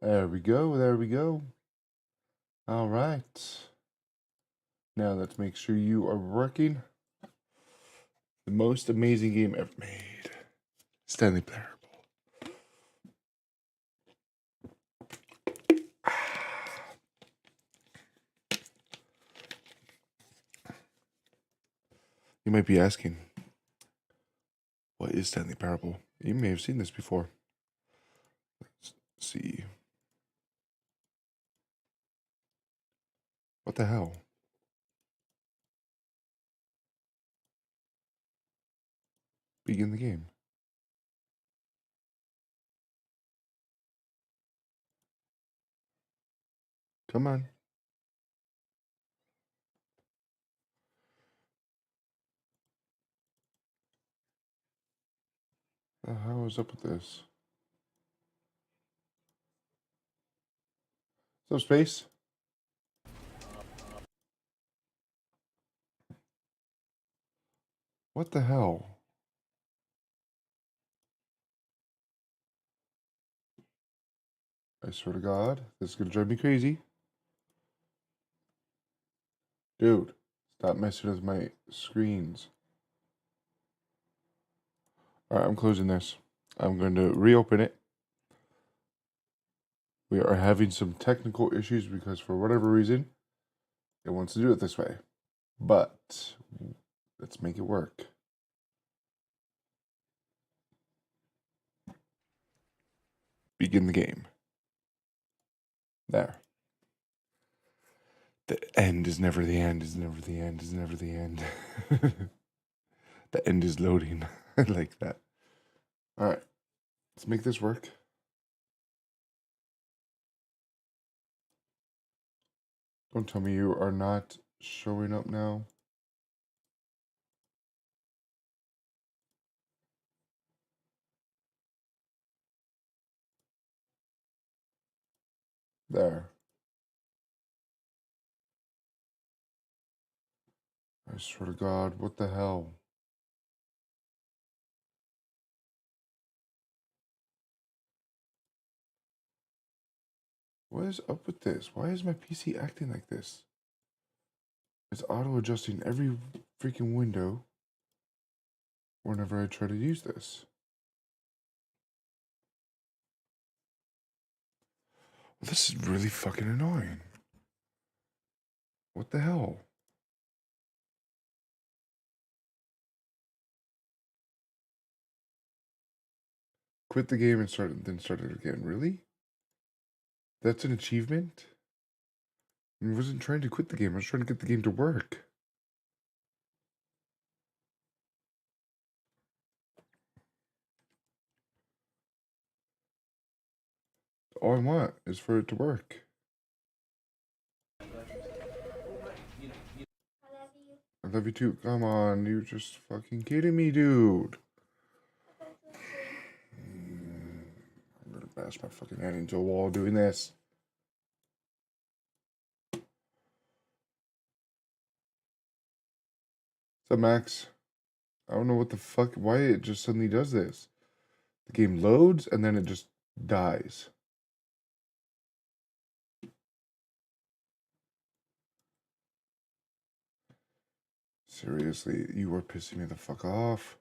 There we go, there we go. All right. Now let's make sure you are working. The most amazing game ever made. Stanley Parable. You might be asking, what is Stanley Parable? You may have seen this before. Let's see. What the hell? Begin the game. Come on. The hell is up with this? What's up, Space? What the hell? I swear to God, this is gonna drive me crazy. Dude, stop messing with my screens. Alright, I'm closing this. I'm going to reopen it. We are having some technical issues because for whatever reason, it wants to do it this way. But let's make it work. Begin the game. There. The end is never the end, is never the end, is never the end. The end is loading. I like that. Alright, let's make this work. Don't tell me you are not showing up now. There. I swear to God, what the hell? What is up with this? Why is my PC acting like this? It's auto-adjusting every freaking window whenever I try to use this. Well, this is really fucking annoying. What the hell? Quit the game and then start it again. Really? That's an achievement? I wasn't trying to quit the game. I was trying to get the game to work. All I want is for it to work. I love you too. Come on, you're just fucking kidding me, dude. I'm gonna bash my fucking head into a wall doing this. What's up, Max? I don't know what the fuck, why it just suddenly does this. The game loads and then it just dies. Seriously, you are pissing me the fuck off.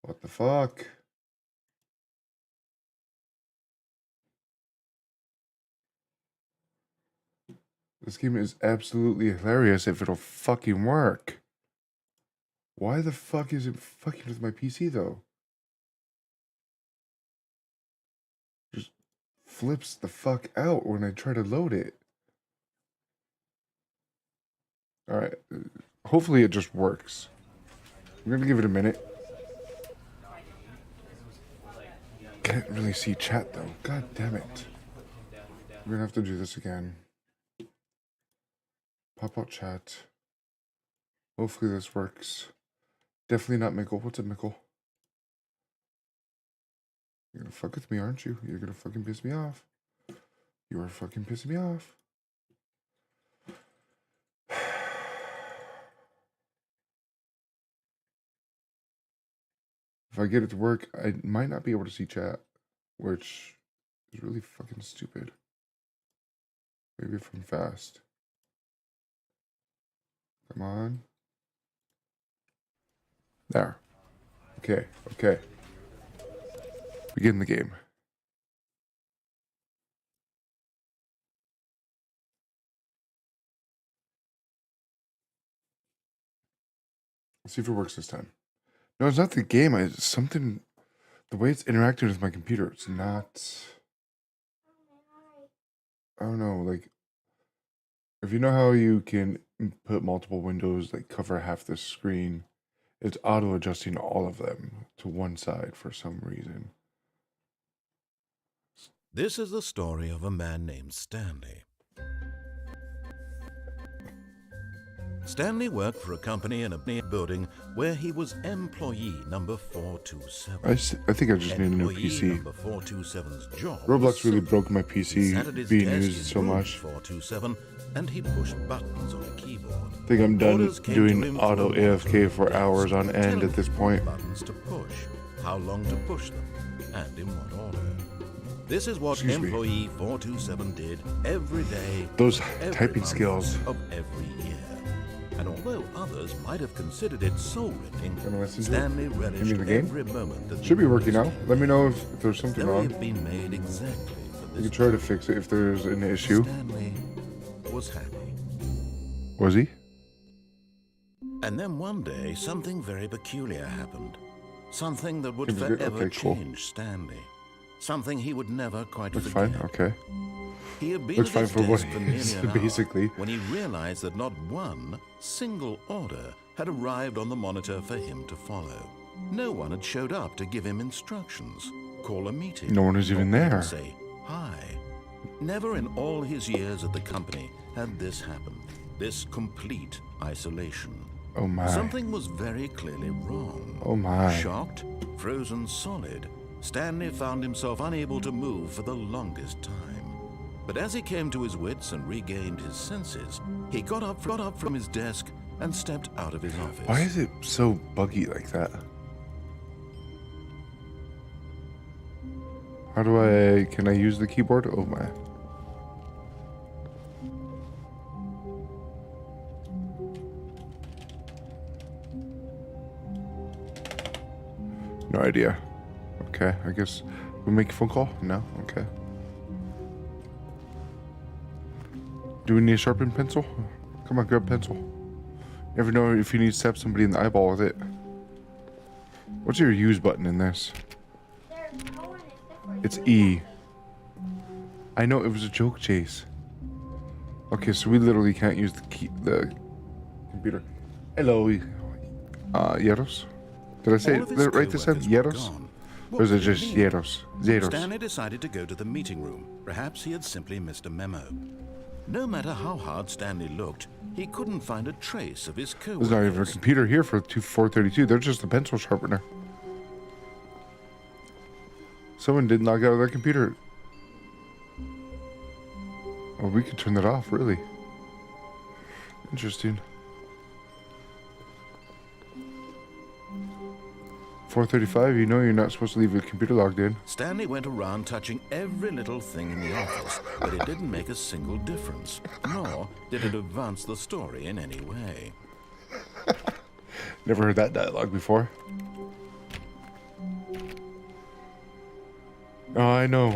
What the fuck? This game is absolutely hilarious if it'll fucking work. Why the fuck is it fucking with my PC though? Just flips the fuck out when I try to load it. Alright, hopefully it just works. I'm gonna give it a minute. Can't really see chat though. God damn it. I'm gonna have to do this again. Pop out chat. Hopefully this works. Definitely not Mickle. What's up, Mickle? You're gonna fuck with me, aren't you? You're gonna fucking piss me off. You are fucking pissing me off. If I get it to work, I might not be able to see chat, which It's really fucking stupid. Maybe if I'm fast. Come on. There. Okay, okay. Begin the game. Let's see if it works this time. No, it's not the game. It's something... The way it's interacting with my computer, it's not... I don't know, like... If you know how you can put multiple windows, like cover half the screen, it's auto-adjusting all of them to one side for some reason. This is the story of a man named Stanley. Stanley worked for a company in a building where he was employee number 427. I think I just need a new Employee PC. number 427's job Roblox really was broke my He sat at PC his being desk used in so room much. 427, and he pushed buttons on a keyboard. I think I'm done Orders came to doing him auto from a AFK for desk, hours on end telling at this him point. what buttons to push, how long to push them, and in what order. This is what Excuse me. employee 427 did every day, Those every typing month skills. of every year. And although others might have considered it soul-rending, Gonna listen to it? Stanley Give me relished the game? every moment that Should be he working was now. Let me know if there's something Though wrong. had been made exactly for You this can try to fix it if there's an issue. Stanley was happy. Was he? And then one day, something very peculiar happened. Something that would Seems good. forever Okay, cool. change Stanley. Something he would never quite Looks forget. fine. Okay. He had been Looks at fine his for what desk for it nearly is, an hour basically. when he realized that not one single order had arrived on the monitor for him to follow. No one had showed up to give him instructions, call a meeting. No one was even or there. say hi. Never in all his years at the company had this happened. This complete isolation. Oh my. Something was very clearly wrong. Oh my. Shocked, frozen solid, Stanley found himself unable to move for the longest time. But as he came to his wits and regained his senses, he got up from his desk and stepped out of his office. Why is it so buggy like that? How do I... Can I use the keyboard? Oh my. No idea. Okay, I guess we make a phone call? No? Okay. Do we need a sharpened pencil? Come on, grab a pencil. You never know if you need to stab somebody in the eyeball with it. What's your use button in this? It's E. I know, it was a joke, Chase. Okay, so we literally can't use the computer. Hello, Yeros? Did I say All of his it right this time? co-workers were Yeros? gone. Or is it What did just mean? Yeros? Zeros. Stanley decided to go to the meeting room. Perhaps he had simply missed a memo. No matter how hard Stanley looked, he couldn't find a trace of his There's not even a co-workers. computer here for 432. They're just a pencil sharpener. Someone did knock out their computer. Oh, we could turn that off, really. Interesting. 435, you know you're not supposed to leave your computer logged in. Stanley went around touching every little thing in the office, but it didn't make a single difference, nor did it advance the story in any way. Never heard that dialogue before. Oh, I know.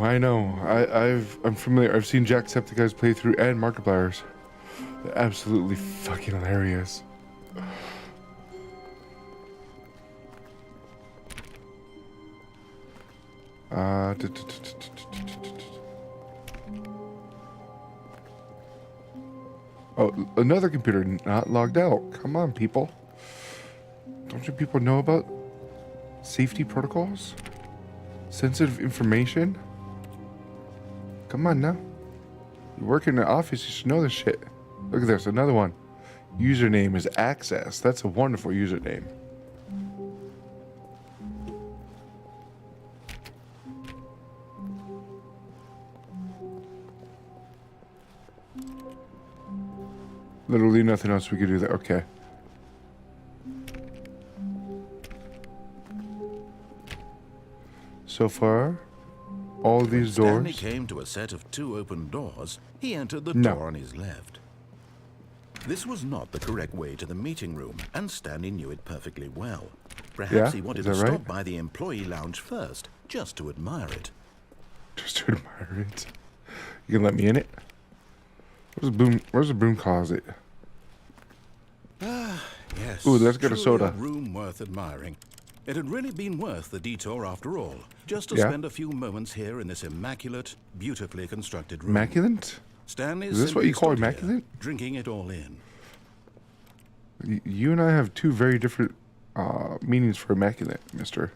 I'm familiar. I've seen Jacksepticeye's playthrough and Markiplier's. They're absolutely fucking hilarious. Oh, another computer not logged out. Come on, people. Don't you people know about safety protocols? Sensitive information? Come on now. You work in an office, you should know this shit. Look at this, another one. Username is Access. That's a wonderful username. Literally nothing else we could do there. Okay. So far, all When these Stanley doors? came to a set of 2 open doors, he entered the No. door on his left. This was not the correct way to the meeting room, and Stanley knew it perfectly well. Perhaps he wanted to is that stop right? by the employee lounge first, just to admire it. Just to admire it. You can let me in it? Where's the broom closet? Yes. Ooh, let's get a truly soda. A room worth admiring. It had really been worth the detour after all, just to Yeah? spend a few moments here in this immaculate, beautifully constructed room. Immaculate? Stanley Is this what simply you call stood here, immaculate? drinking it all in. You and I have two very different meanings for immaculate, mister.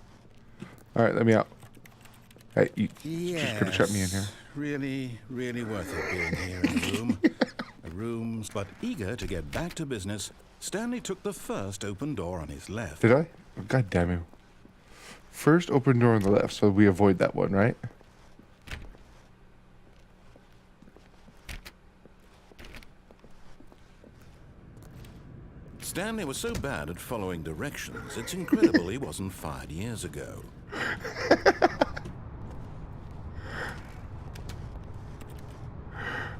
Alright, let me out. Hey, you just could have shut me in here. Really, really worth it being here in the room. The rooms, but eager to get back to business, Stanley took the first open door on his left. Did I? Oh, God damn it. First open door on the left, so we avoid that one, right? Stanley was so bad at following directions, it's incredible he wasn't fired years ago.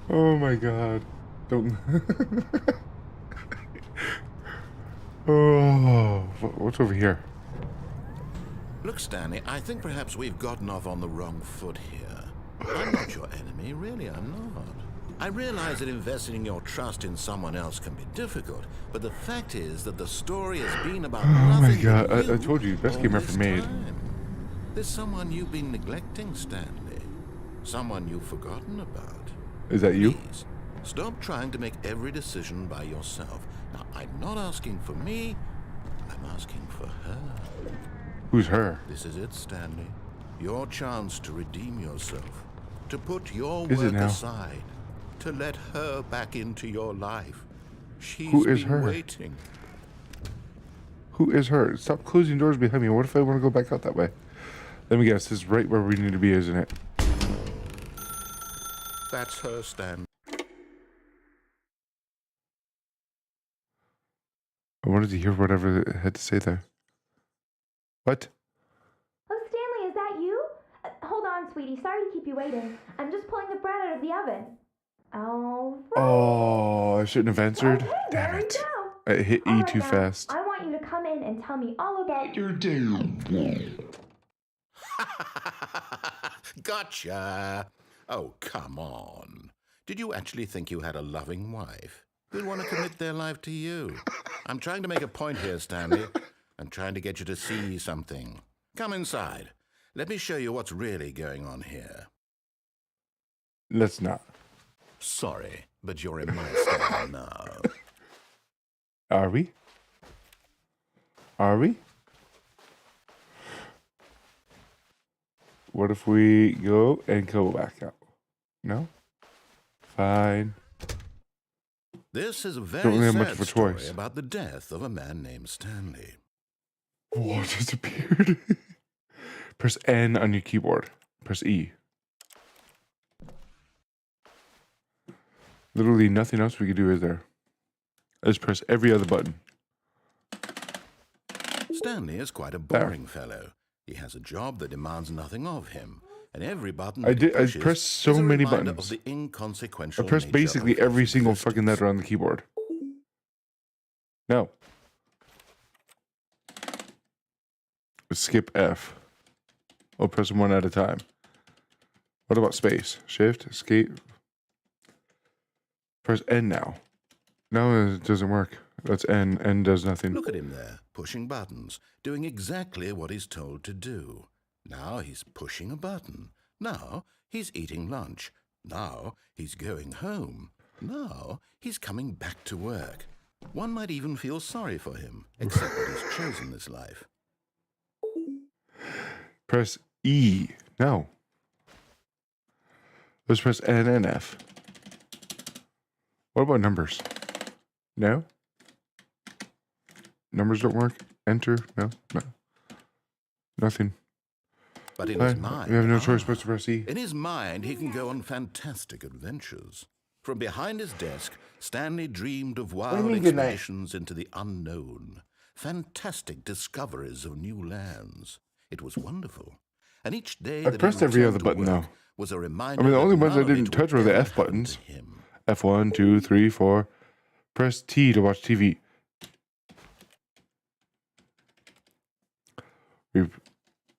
Oh my god. Don't. Oh, what's over here? Look, Stanley, I think perhaps we've gotten off on the wrong foot here. I'm not your enemy, really, I'm not. I realize that investing your trust in someone else can be difficult, but the fact is that the story has been about Oh my nothing god, but you I told you, best all game this ever made. time. There's someone you've been neglecting, Stanley. Someone you've forgotten about. Is that you? Please, stop trying to make every decision by yourself. Now, I'm not asking for me, I'm asking for her. Who's her? This is it, Stanley. Your chance to redeem yourself. To put your Is it work now? aside. To let her back into your life. She's Who is been her? waiting. Who is her? Stop closing doors behind me. What if I want to go back out that way? Let me guess. This is right where we need to be, isn't it? That's her, Stanley. I wanted to hear whatever it had to say there. What? Oh, Stanley, is that you? Hold on, sweetie. Sorry to keep you waiting. I'm just pulling the bread out of the oven. All right. Oh, I shouldn't have answered. Okay, Damn there we it. go. I hit All E right, too now, fast. I want you to come in and tell me all about your Gotcha. Oh, come on. Did you actually think you had a loving wife who'd want to commit their life to you? I'm trying to make a point here, Stanley. I'm trying to get you to see something. Come inside. Let me show you what's really going on here. Let's not. Sorry, but you're in my style now. Are we? Are we? What if we go and go back out? No? Fine. This is a Don't very really have much sad of a story choice. about the death of a man named Stanley. Whoa, it disappeared. Press N on your keyboard. Press E. Literally nothing else we could do, is there? I just press every other button. Stanley is quite a boring fellow. He has a job that demands nothing of him, and every button I that he pushes pressed so is a many reminder buttons. of the inconsequential I pressed nature basically of every his single existence. fucking letter on the keyboard. No. Skip F. I'll press them one at a time. What about space? Shift, escape. Press N now. No, it doesn't work. That's N. N does nothing. Look at him there, pushing buttons, doing exactly what he's told to do. Now he's pushing a button. Now he's eating lunch. Now he's going home. Now he's coming back to work. One might even feel sorry for him, except that he's chosen this life. Press E. No. Let's press N and F. What about numbers? No? Numbers don't work? Enter? No? No. Nothing. But in his Fine. mind, We have no choice but to press E. in his mind, he can go on fantastic adventures. From behind his desk, Stanley dreamed of do you wild mean good night? expeditions into the unknown, fantastic discoveries of new lands. It was wonderful. and each day I that pressed he every returned other to button, work though. was a reminder I mean, the that only ones I none of didn't it touch would were the ever F happen buttons. to him. F1, 2, 3, 4. Press T to watch TV.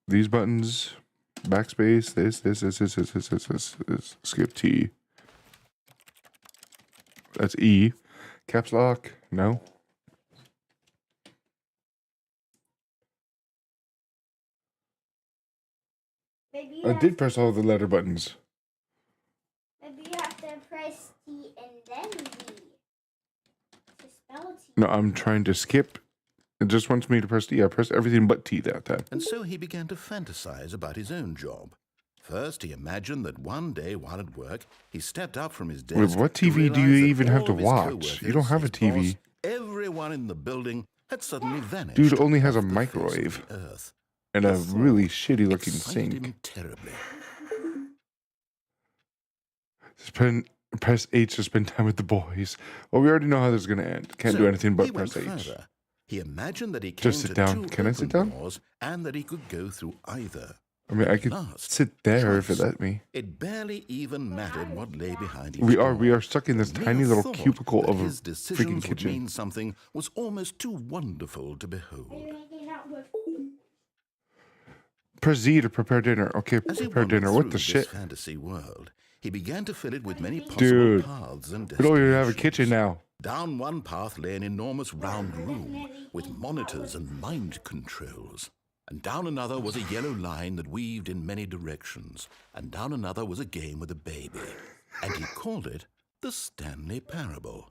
These buttons, backspace, this. Skip T. That's E. Caps lock, no. Maybe I did press all the letter buttons. Maybe you have to press T and then D to spell T. No, I'm trying to skip. It just wants me to press T. I pressed everything but T that time. And so he began to fantasize about his own job. First, he imagined that one day while at work, he stepped up from his desk. Wait, what to TV do you realize that even have all to of his watch? coworkers, You don't have a his TV. boss, everyone in the building had suddenly vanished. Dude only has a off the face of microwave. the earth. And The a thought really shitty looking excited sink. him terribly. Press H to spend time with the boys. Well, we already know how this is going to end. Can't do anything he but went press H. further. He imagined that he came Just sit to down. two Can I sit open down? doors and that he could go through either. I mean, I could Last sit there if it choice. let me. It barely even mattered what lay behind each We door. are stuck in this The mere tiny little thought cubicle that of a his decisions freaking would kitchen. mean something was almost too wonderful to Are behold. you hanging out with? Press Z to prepare dinner. Okay, As he prepare wandered dinner. What through the this shit? fantasy world, he began to fill it with many possible Dude, paths and we don't even have a destinations. kitchen now. Down one path lay an enormous round room with monitors and mind controls. And down another was a yellow line that weaved in many directions. And down another was a game with a baby. And he called it the Stanley Parable.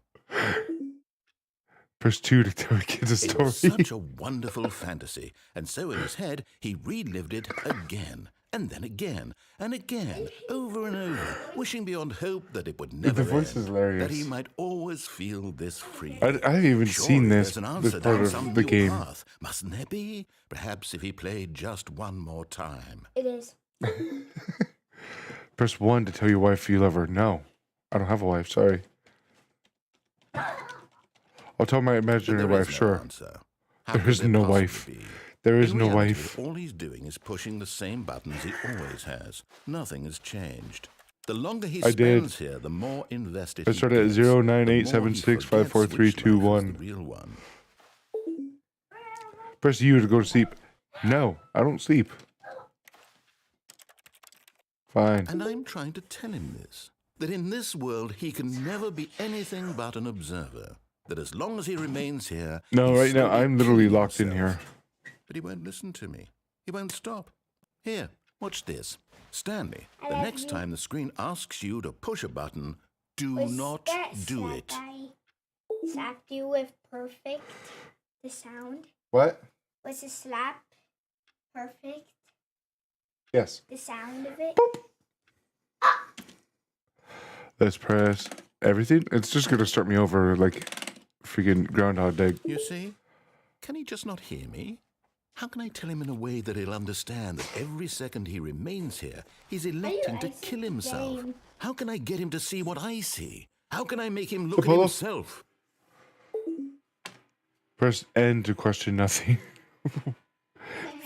Press 2 to tell kids a It was story. such a wonderful fantasy, and so in his head he relived it again, and then again, and again, over and over, wishing beyond hope that it would never voice end, is hilarious. that he might always feel this free. I haven't even Surely seen this, there's an this answer part down of some the new game. path, mustn't there be? Perhaps if he played just one more time. It is. Press 1 to tell your wife you love her. No, I don't have a wife. Sorry. I'll tell my But imaginary there is wife, no sure. answer. How There could is there no possibly wife. be? There is In no reality, wife. all he's doing is pushing the same buttons he always has. Nothing has changed. The longer he I did. spends here, the more invested I he started at gets, 0, the 9, 8, more 7, he 6, 5, 4, forgets 3, which 2, life is 1. the real one. Press U to go to sleep. No, I don't sleep. Fine. And I'm trying to tell him this, that in this world he can never be anything but an observer, that as long as he remains here... No, he's right now slowly I'm literally killing locked in himself. here. But he won't listen to me. He won't stop. Here, watch this. Stanley, I the love next you. time the screen asks you to push a button, do Was not that do it. Slap you with perfect. The sound What? was a slap perfect. Yes. The sound of it. Let's press everything. It's just going to start me over like freaking Groundhog Day. You see? Can he just not hear me? How can I tell him in a way that he'll understand that every second he remains here, he's electing to exit kill the himself? game? How can I get him to see what I see? How can I make him look at Apollo? himself? Press N to question nothing. I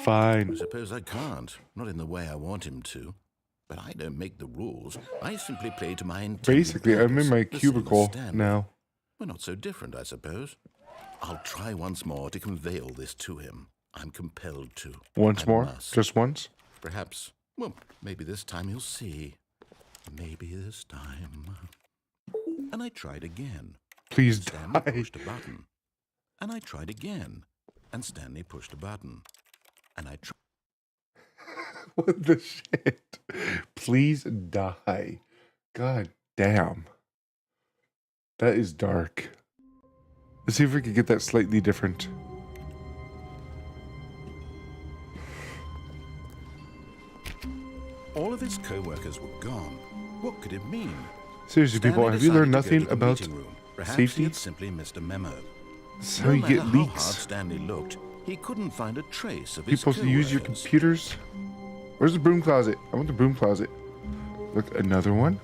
Fine. suppose I can't, not in the way I want him to. But I don't make the rules. I simply play to my intended Basically, I'm in purpose, my the same as cubicle Stanley. now. We're not so different, I suppose. I'll try once more to convey all this to him. I'm compelled to. Once I more? must. Just once? Perhaps, well, maybe this time he'll see. Maybe this time. And I tried again. Please Stanley die. pushed a button. And I tried again. And Stanley pushed a button. And I tried. What the shit? Please die. God damn. That is dark. Let's see if we can get that slightly different. All of his co-workers were gone. What could it mean? Seriously, people, Stanley have you learned decided to go nothing to the about meeting room. Perhaps safety? he had simply missed a memo. That's No how you matter get how hard leaks? Stanley looked, he couldn't find a trace of You're his supposed to use your co-workers. computers? Where's the broom closet? I want the broom closet. Look, another one?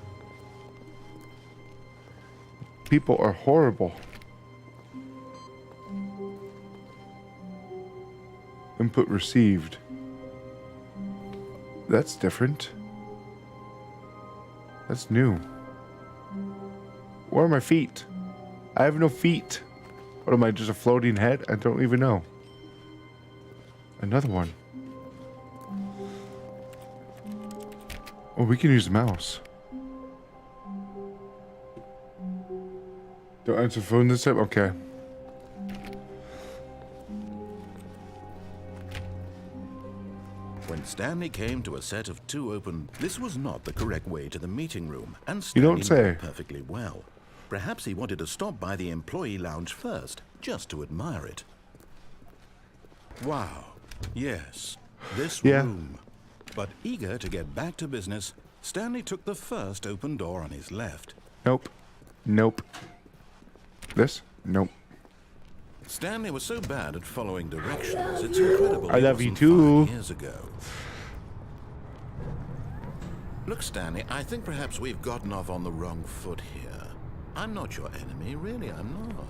People are horrible. Input received. That's different. That's new. Where are my feet? I have no feet. What am I, just a floating head? I don't even know. Another one. Oh, we can use the mouse. Don't answer the phone this time? Okay. When Stanley came to a set of 2 open, this was not the correct way to the meeting room, and You Stanley don't say. knew it perfectly well. Perhaps he wanted to stop by the employee lounge first, just to admire it. Wow, yes, this room. But eager to get back to business, Stanley took the first open door on his left. Nope. Nope. This? Nope. Stanley was so bad at following directions, it's incredible I he love you wasn't too. 5 years ago. Look, Stanley, I think perhaps we've gotten off on the wrong foot here. I'm not your enemy, really, I'm not.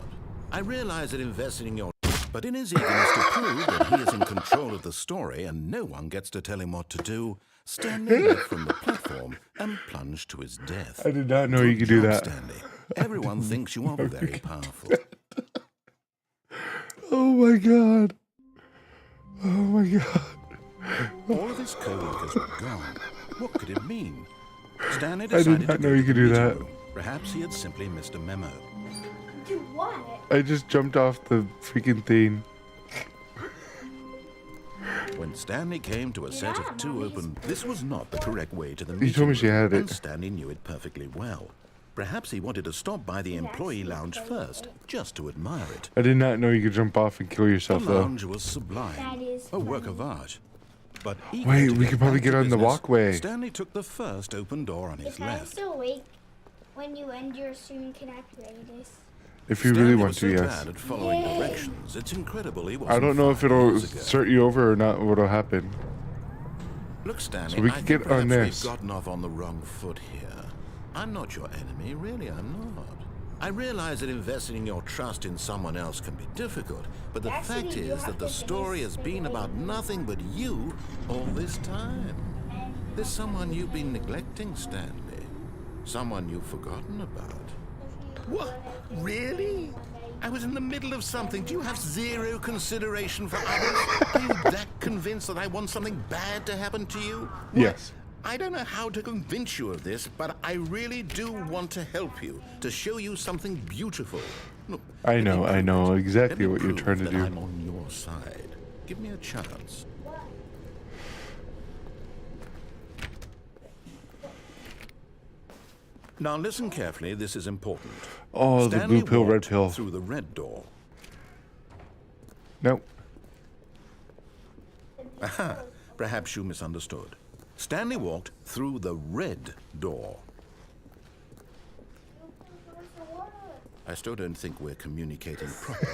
I realize that investing in your... But in his eagerness to prove that he is in control of the story and no one gets to tell him what to do, Stanley leapt from the platform and plunged to his death. I did not know you could do that. Stanley. Everyone thinks you are very powerful. Oh my god. Oh my god. All of his co-workers were gone. What could it mean? Stanley I did decided not to know go you to could the do meeting that. room. Perhaps he had simply missed a memo. Do what? I just jumped off the freaking thing. When Stanley came to a set of 2 open, this was not the correct way to the meeting You told me she room, had and it. Stanley knew it perfectly well. Perhaps he wanted to stop by the employee lounge first, just to admire it. I did not know you could jump off and kill The yourself though. lounge was sublime, That is a work funny. of art. But eager Wait, to we get could probably back get to on the business, walkway. Stanley took the first open door on his If I'm left. still awake when you end your stream, can I play this? If you Stanley really want was to, so yes. bad at following directions, it's incredible he wasn't I don't know if 5 it'll years ago. start you over or not, what'll happen. Look, Stanley, So we I could think get on perhaps this. we've gotten off on the wrong foot here. I'm not your enemy, really, I'm not. I realize that investing in your trust in someone else can be difficult, but the Actually, fact you is have that the to story has been about nothing but you all this time. There's someone you've been neglecting, Stanley. Someone you've forgotten about. What? Really? I was in the middle of something. Do you have zero consideration for others? Are you that convinced that I want something bad to happen to you? What? Yes. I don't know how to convince you of this, but I really do want to help you, to show you something beautiful. Look, I let me know prove it. exactly Let me what you're prove trying to that do. I'm on your side. Give me a chance. Now listen carefully, this is important. Oh, the Stanley blue pill, red walked pill. through the red door. Nope. Aha, perhaps you misunderstood. Stanley walked through the red door. I still don't think we're communicating properly.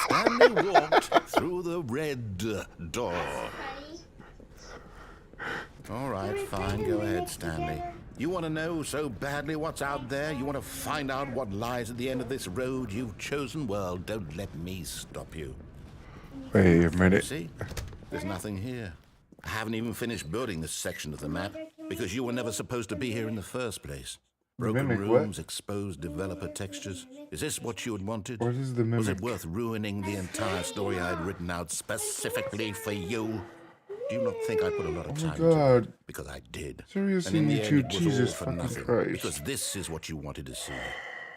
Stanley walked through the red door. All right, fine, go ahead, Stanley. You want to know so badly what's out there? You want to find out what lies at the end of this road you've chosen? Well, don't let me stop you. Wait a You minute. see, there's nothing here. I haven't even finished building this section of the map because you were never supposed to be here in the first place. Broken Mimic what? rooms, exposed developer textures. Is this what you had wanted? What is the Was mimic? it worth ruining the entire story I had written out specifically for you? Do you not think I put a lot of time into it? God. Because I did. Seriously, And in you the two, end, it was Jesus all for fucking nothing, Christ. because this is what you wanted to see.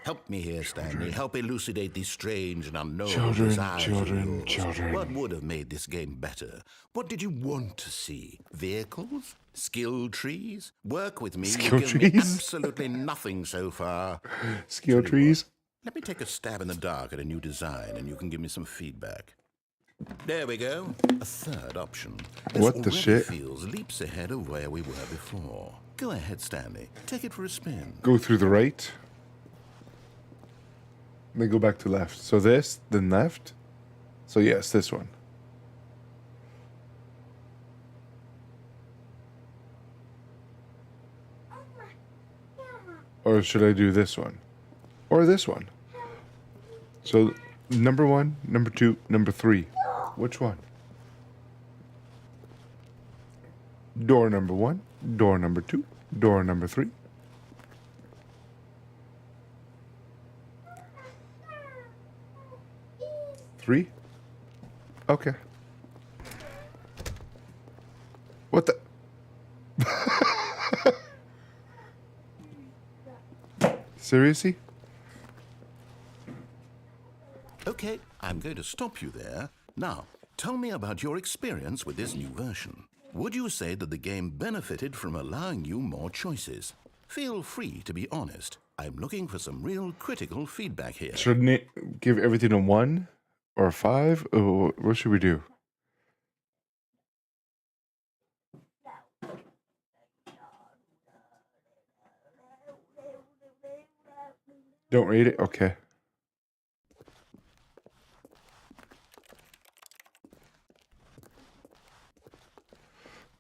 Help me here, Stanley. Help elucidate these strange and unknown Children, desires of children, yours. children. What would have made this game better? What did you want to see? Vehicles? Skill trees? Work with me. Skill You've given me trees? absolutely nothing so far. Skill trees? Let me take a stab in the dark at a new design, and you can give me some feedback. There we go. A third option. This What the already shit? feels leaps ahead of where we were before. Go ahead, Stanley. Take it for a spin. Go through the right. Then go back to left. So this, then left. So yes, this one. Or should I do this one? Or this one? So number 1, number 2, number 3. Which one? Door number 1, door number 2, door number 3. Three? Okay. What the? Seriously? Okay, I'm going to stop you there. Now, tell me about your experience with this new version. Would you say that the game benefited from allowing you more choices? Feel free to be honest. I'm looking for some real critical feedback here. Shouldn't it give everything a 1 or a 5? Oh, what should we do? Don't rate it? Okay.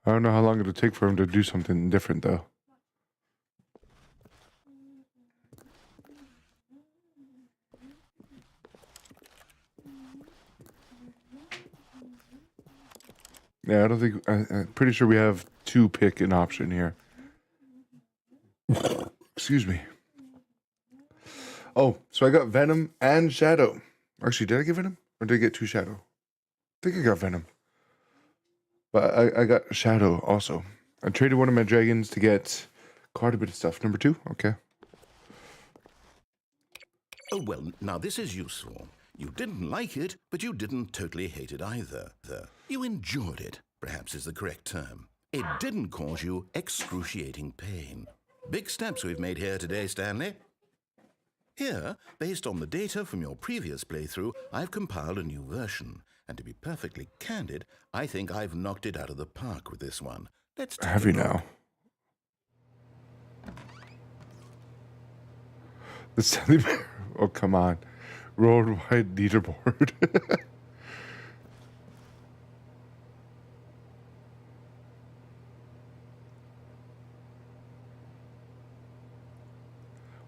I don't know how long it'll take for him to do something different, though. Yeah, I don't think... I'm pretty sure we have 2 pick an option here. Excuse me. Oh, so I got Venom and Shadow. Actually, did I get Venom? Or did I get 2 Shadow? I think I got Venom. But I got Shadow also. I traded one of my dragons to get quite a bit of stuff. Number 2? Okay. Oh, well, now this is useful. You didn't like it, but you didn't totally hate it either. You enjoyed it, perhaps is the correct term. It didn't cause you excruciating pain. Big steps we've made here today, Stanley. Here, based on the data from your previous playthrough, I've compiled a new version. And to be perfectly candid, I think I've knocked it out of the park with this one. Let's take Have a you look. now? The Stanley Bear. Oh, come on. Worldwide leaderboard.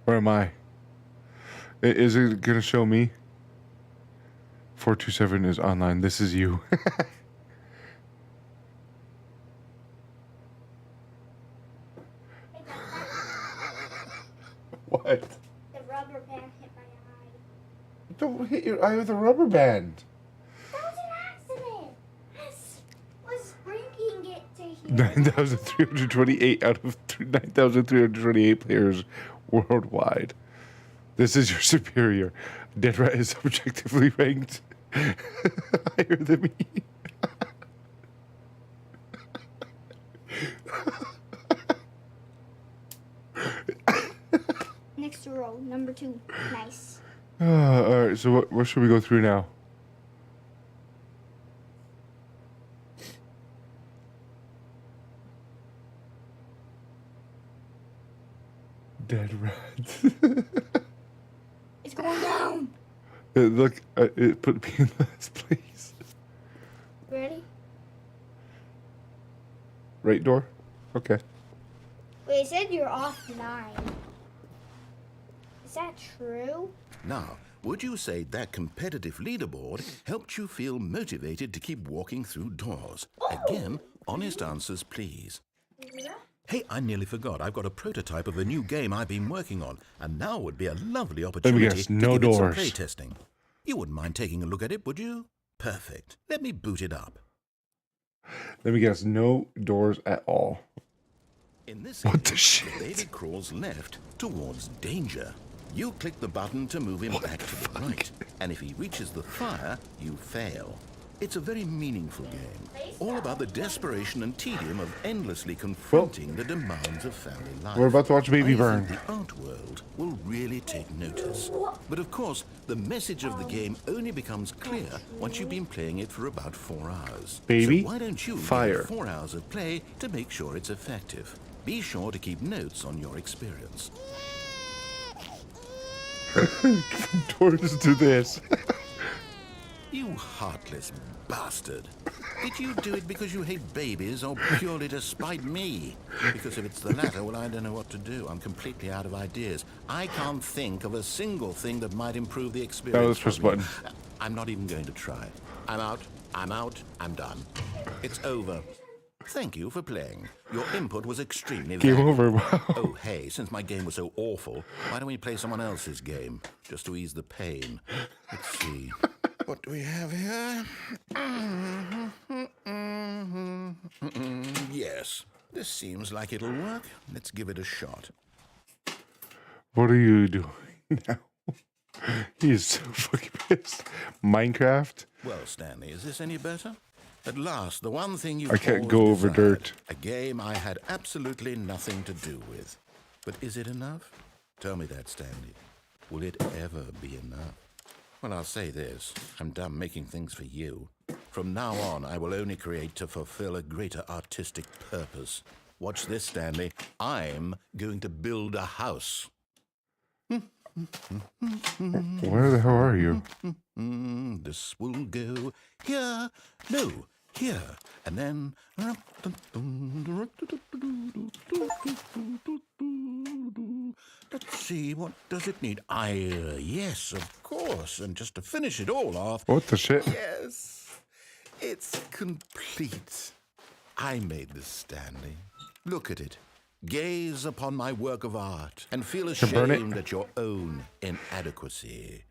Where am I? Is it going to show me? 427 is online. This is you. What? The rubber band hit my eye. Don't hit your eye with a rubber band. That was an accident. I was bringing it to here. 9,328 out of 9,328 players worldwide. This is your superior. Dead Rat is objectively ranked higher than me. Next row, number 2. Nice. All right, so what should we go through now? Dead Rat. It's going down. Look, it put me in last place. Ready? Right door? Okay. Wait, it said you're off 9. Is that true? Now, would you say that competitive leaderboard helped you feel motivated to keep walking through doors? Again, honest answers, please. Hey, I nearly forgot. I've got a prototype of a new game I've been working on, and now would be a lovely opportunity guess, no to give it some doors. play testing. You wouldn't mind taking a look at it, would you? Perfect. Let me boot it up. Let me guess, no doors at all. In this What the image, shit? the baby crawls left towards danger. You click the button to move him back to the right, and if he reaches the fire, you fail. It's a very meaningful game, all about the desperation and tedium of endlessly confronting the demands of family life. We're about to watch Baby I burn. think the art world will really take notice. But of course, the message of the game only becomes clear once you've been playing it for about 4 hours. Baby, so why don't you fire. give it 4 hours of play to make sure it's effective? Be sure to keep notes on your experience. Doors to this. You heartless bastard. Did you do it because you hate babies or purely to spite me? Because if it's the latter, well, I don't know what to do. I'm completely out of ideas. I can't think of a single thing that might improve the experience. let's press for me. button. I'm not even going to try. I'm out. I'm out. I'm done. It's over. Thank you for playing. Your input was extremely Game valuable. over. Wow. Oh, hey, since my game was so awful, why don't we play someone else's game, just to ease the pain? Let's see. What do we have here? Yes, this seems like it'll work. Let's give it a shot. What are you doing now? He is so fucking pissed. Minecraft? Well, Stanley, is this any better? At last, the one thing you I can't always go over desired, dirt. a game I had absolutely nothing to do with. But is it enough? Tell me that, Stanley. Will it ever be enough? Well, I'll say this. I'm done making things for you. From now on, I will only create to fulfill a greater artistic purpose. Watch this, Stanley. I'm going to build a house. Where the hell are you? This will go here. No, here. And then... Let's see, what does it need? Yes, of course. And just to finish it all off... What the shit? Yes, it's complete. I made this, Stanley. Look at it. Gaze upon my work of art and feel burn it. ashamed at your own inadequacy.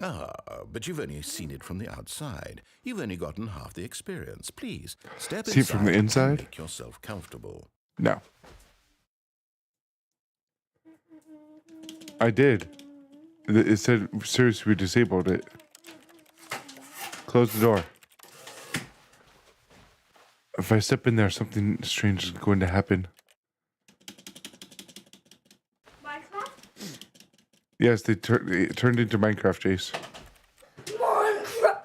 Ah, but you've only seen it from the outside. You've only gotten half the experience. Please, step See it from the and inside? make yourself comfortable. No. I did. It said, seriously, we disabled it. Close the door. If I step in there, something strange is going to happen. Minecraft? Yes, it turned into Minecraft, Jace. Minecraft!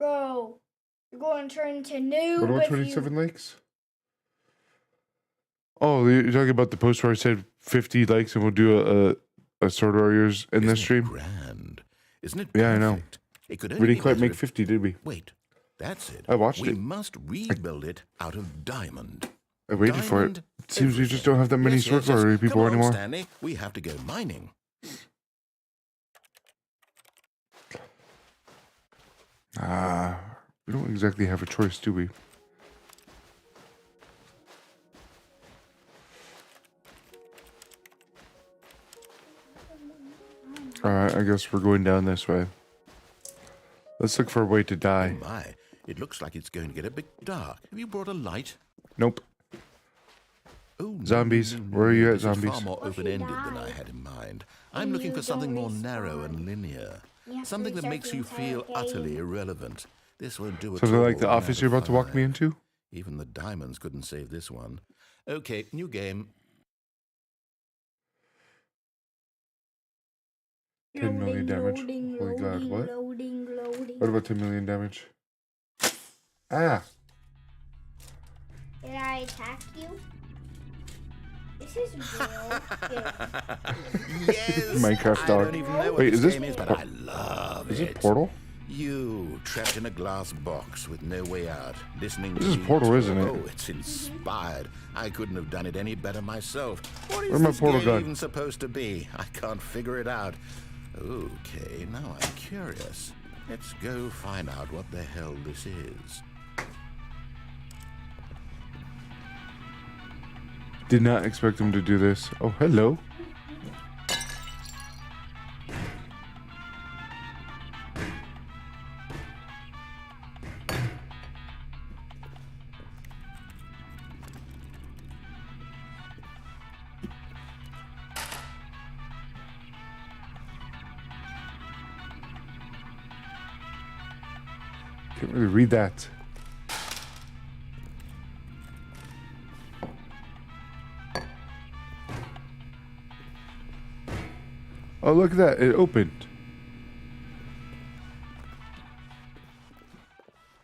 Bro, you're going to turn into noob. What about if 27 likes? Oh, you're talking about the post where I said 50 likes and we'll do a Sword Warriors in this stream? Grand. Isn't it Yeah, I know. perfect? It could We only didn't be quite better make if- 50, did we? Wait, that's it. I watched we it. must rebuild it out of diamond. I waited for it. Diamond It seems we just everything. don't have that many Yes, Sword yes, yes. Warrior people Come on, anymore. Stanley. We have to go mining. We don't exactly have a choice, do we? Alright, I guess we're going down this way. Let's look for a way to die. Oh my, it looks like it's going to get a bit dark. Have you brought a light? Nope. Oh, no, Zombies. no, no, Where are you at, this is zombies? far more What if you open-ended than die? I had in mind. I'm looking you for something don't more narrow and respawn. linear. You have to Something that restart makes the you entire feel game. utterly irrelevant. This won't do at Something all. like the One office out you're of about to walk me 5. into? Even the diamonds couldn't save this one. Okay, new game. 10 million damage. Holy God, what? Loading. What about 10 million damage? Ah! Did I attack you? This is real good. Yes! Minecraft I dog. don't even know what Wait, this is this game is, but por- I love Is it. it Portal? You, trapped in a glass box with no way out, listening This to is me Portal, talk. isn't it? Oh, it's inspired. I couldn't have done it any better myself. What is Where's my this portal game gun? even supposed to be? I can't figure it out. Okay, now I'm curious. Let's go find out what the hell this is. Did not expect him to do this. Oh, hello. Can't really read that. Oh, look at that. It opened.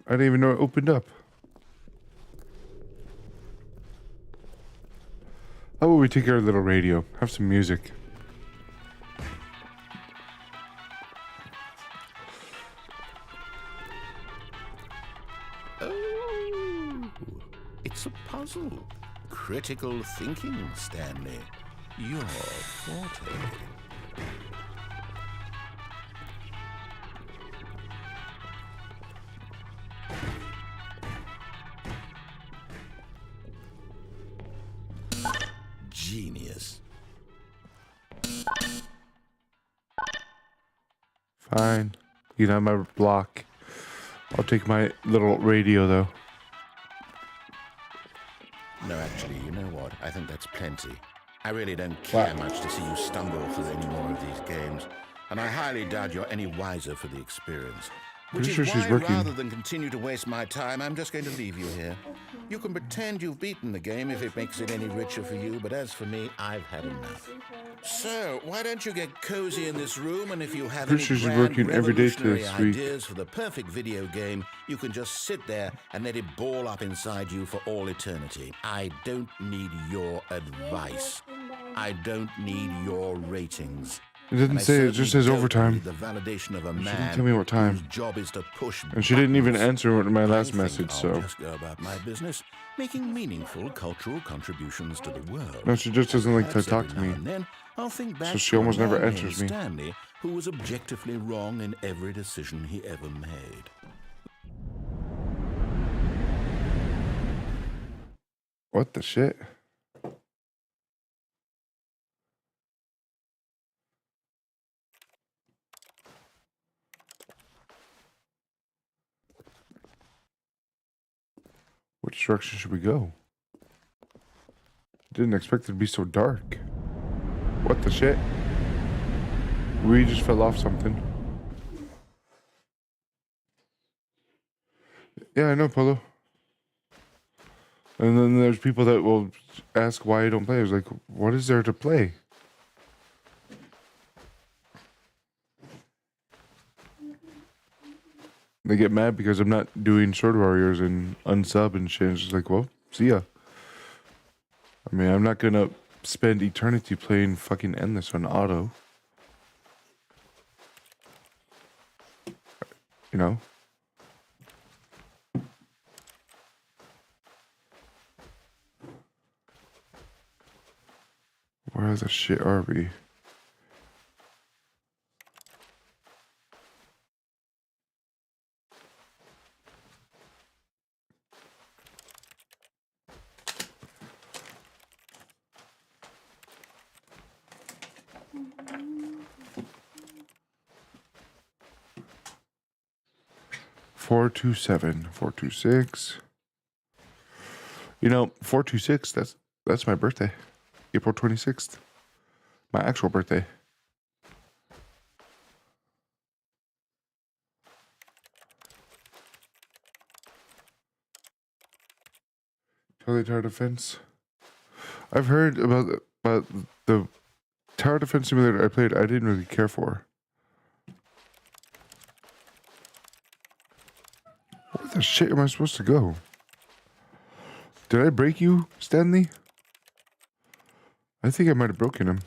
I didn't even know it opened up. How about we take our little radio? Have some music. Oh, it's a puzzle. Critical thinking, Stanley. Your forte. genius. Fine. You can have my block. I'll take my little radio, though. No, actually, you know what? I think that's plenty. I really don't care much to see you stumble through any more of these games, and I highly doubt you're any wiser for the experience. Which Pretty is sure she's why, working. rather than continue to waste my time, I'm just going to leave you here. You can pretend you've beaten the game if it makes it any richer for you, but as for me, I've had enough. So, why don't you get cozy in this room, and if you have Pretty any sure she's grand working every day revolutionary this week. ideas for the perfect video game, you can just sit there and let it ball up inside you for all eternity. I don't need your advice. I don't need your ratings. It didn't say, it just says overtime. The validation of a She man didn't tell me what time. whose job is to push And she didn't even buttons. answer my last I think message, I'll so. just go about my business, making meaningful cultural contributions to the world. No, she just doesn't like to Perhaps talk every to me. now and then, I'll think back So she to a almost never man answers named me. Stanley, who was objectively wrong in every decision he ever made. What the shit? Which direction should we go? Didn't expect it to be so dark. What the shit? We just fell off something. Yeah, I know, Polo. And then there's people that will ask why I don't play. I was like, what is there to play? They get mad because I'm not doing Sword Warriors and unsub and shit. It's just like, well, see ya. I mean, I'm not gonna spend eternity playing fucking Endless on auto. You know? Where the shit are we? Four 427, 426. You know, 426, that's my birthday. April 26th. My actual birthday. Totally tower defense. I've heard about the tower defense simulator I played. I didn't really care for. Where the shit am I supposed to go? Did I break you, Stanley? I think I might have broken him.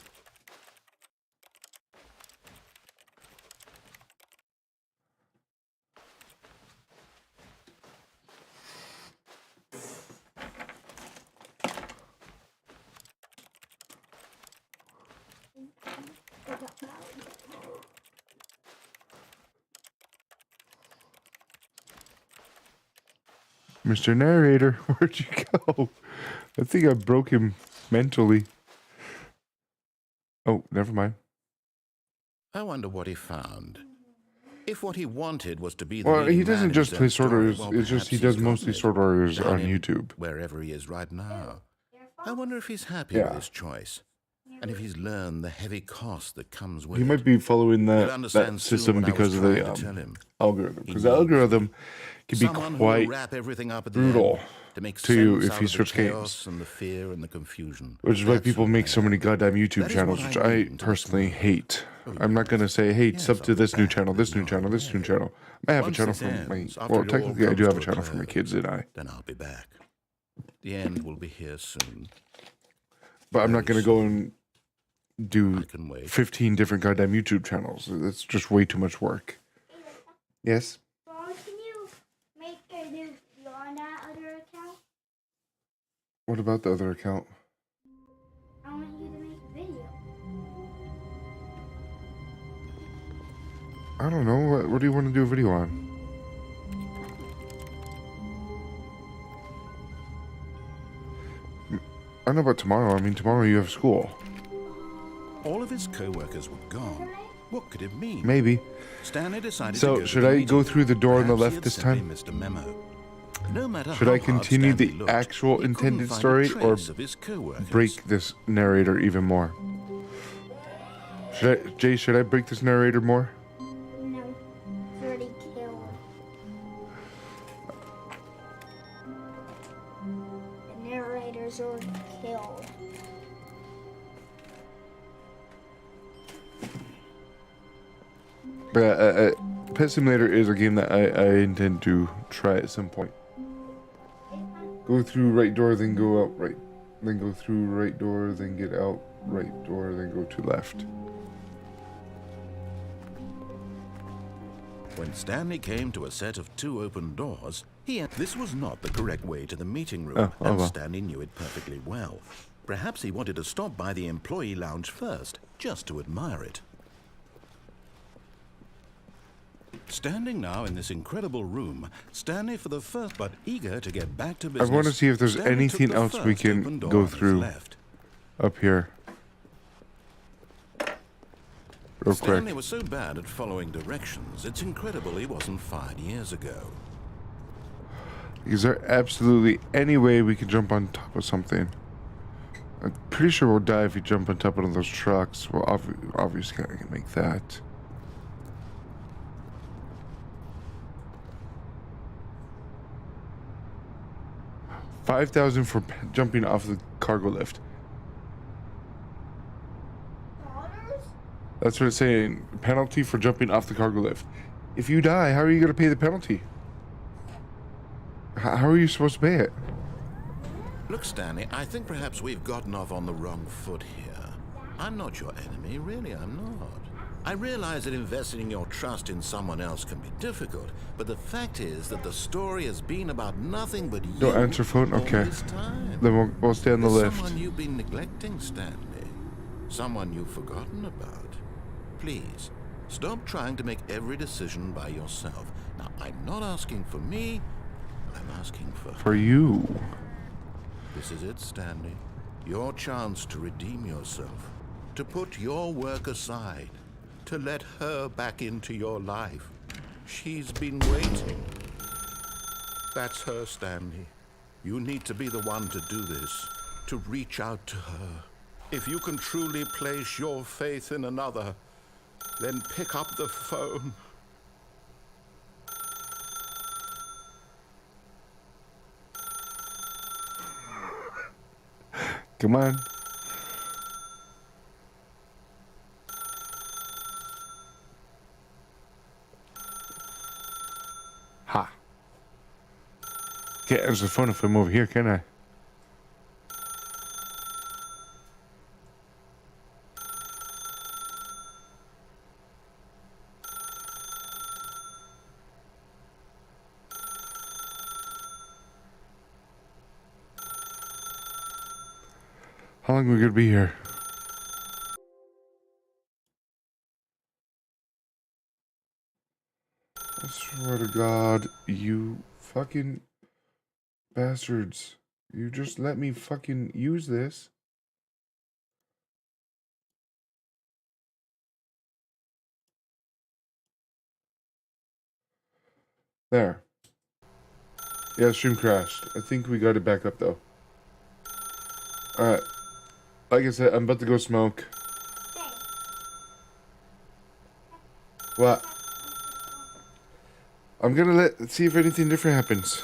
Mr. Narrator, where'd you go? I think I broke him mentally. Oh, never mind. I wonder what he found. If what he wanted was to be the Well, he leading man doesn't in just his play own Sword story, Warriors. well, It's just he perhaps does he's mostly gotten it. Sword Warriors Down on in YouTube. Wherever he is right now. I wonder if he's happy Yeah. with his choice, and if he's learned the heavy cost that comes with He it. might be following He'll that understand soon system what I was because of trying the to tell him. algorithm. Because He the needs algorithm can be Someone who will quite wrap everything up at the brutal end to make to you sense if out you of the switch games. chaos and the fear and the confusion. Which is why That's people who make I so many am. goddamn YouTube That is channels, what which I I mean to this personally world. hate. Oh, I'm not going to say, hey, yes, sub I'll to be this new back channel, this new within channel, this new half an hour. channel. I have a Once channel this for my... ends, after Well, it all technically I do comes have to a a channel for my close, kids and I. Then I'll be back. The end will be here soon. But I'm not going Very to go soon. and do I can wait. 15 different goddamn YouTube channels. It's just way too much work. Yes? Well, can you make a new video on that other account? What about the other account? I want you to make a video. I don't know. What do you want to do a video on? don't know about tomorrow. I mean, tomorrow you have school. All of his co-workers were gone. What could it mean? Maybe. Stanley decided So, to go should to the I meeting go room. through the door on the Perhaps he left had this simply time? missed a memo. No matter Should how I hard continue Stanley the looked, actual he couldn't intended find a story or trace of his co-workers. break this narrator even more? Should I break this narrator more? No, it's already killed. The narrator's already killed. But Pet Simulator is a game that I intend to try at some point. Go through right door, then go out right. Then go through right door, then get out right door, then go to left. When Stanley came to a set of 2 open doors, this was not the correct way to the meeting room, Oh, and well. Stanley knew it perfectly well. Perhaps he wanted to stop by the employee lounge first, just to admire it. Standing now in this incredible room, Stanley for the first, but eager to get back to business. want to see if there's Stanley anything took the else we first can open door go on his through. left. Up here. Real Stanley quick. was so bad at following directions, it's incredible he wasn't fired years ago. Is there absolutely any way we can jump on top of something? I'm pretty sure we'll die if we jump on top of one of those trucks. Well, obviously I can make that. $5,000 for jumping off the cargo lift. That's what it's saying. Penalty for jumping off the cargo lift. If you die, how are you going to pay the penalty? How are you supposed to pay it? Look, Stanley, I think perhaps we've gotten off on the wrong foot here. I'm not your enemy, really I'm not. I realize that investing your trust in someone else can be difficult, but the fact is that the story has been about nothing but you. Don't answer phone? all Okay. this time. Then we'll stay on the There's lift. someone you've been neglecting, Stanley. Someone you've forgotten about. Please, stop trying to make every decision by yourself. Now, I'm not asking for me, I'm asking for For you. This is it, Stanley. Your chance to redeem yourself. To put your work aside. To let her back into your life. She's been waiting. That's her, Stanley. You need to be the one to do this. To reach out to her. If you can truly place your faith in another, then pick up the phone. Come on. Ha. Can't answer the phone if I'm over here, can I? How long are we gonna be here? I swear to God, you fucking bastards. You just let me fucking use this. There. Yeah, stream crashed. I think we got it back up though. Alright. Like I said, I'm about to go smoke. What? I'm gonna see if anything different happens.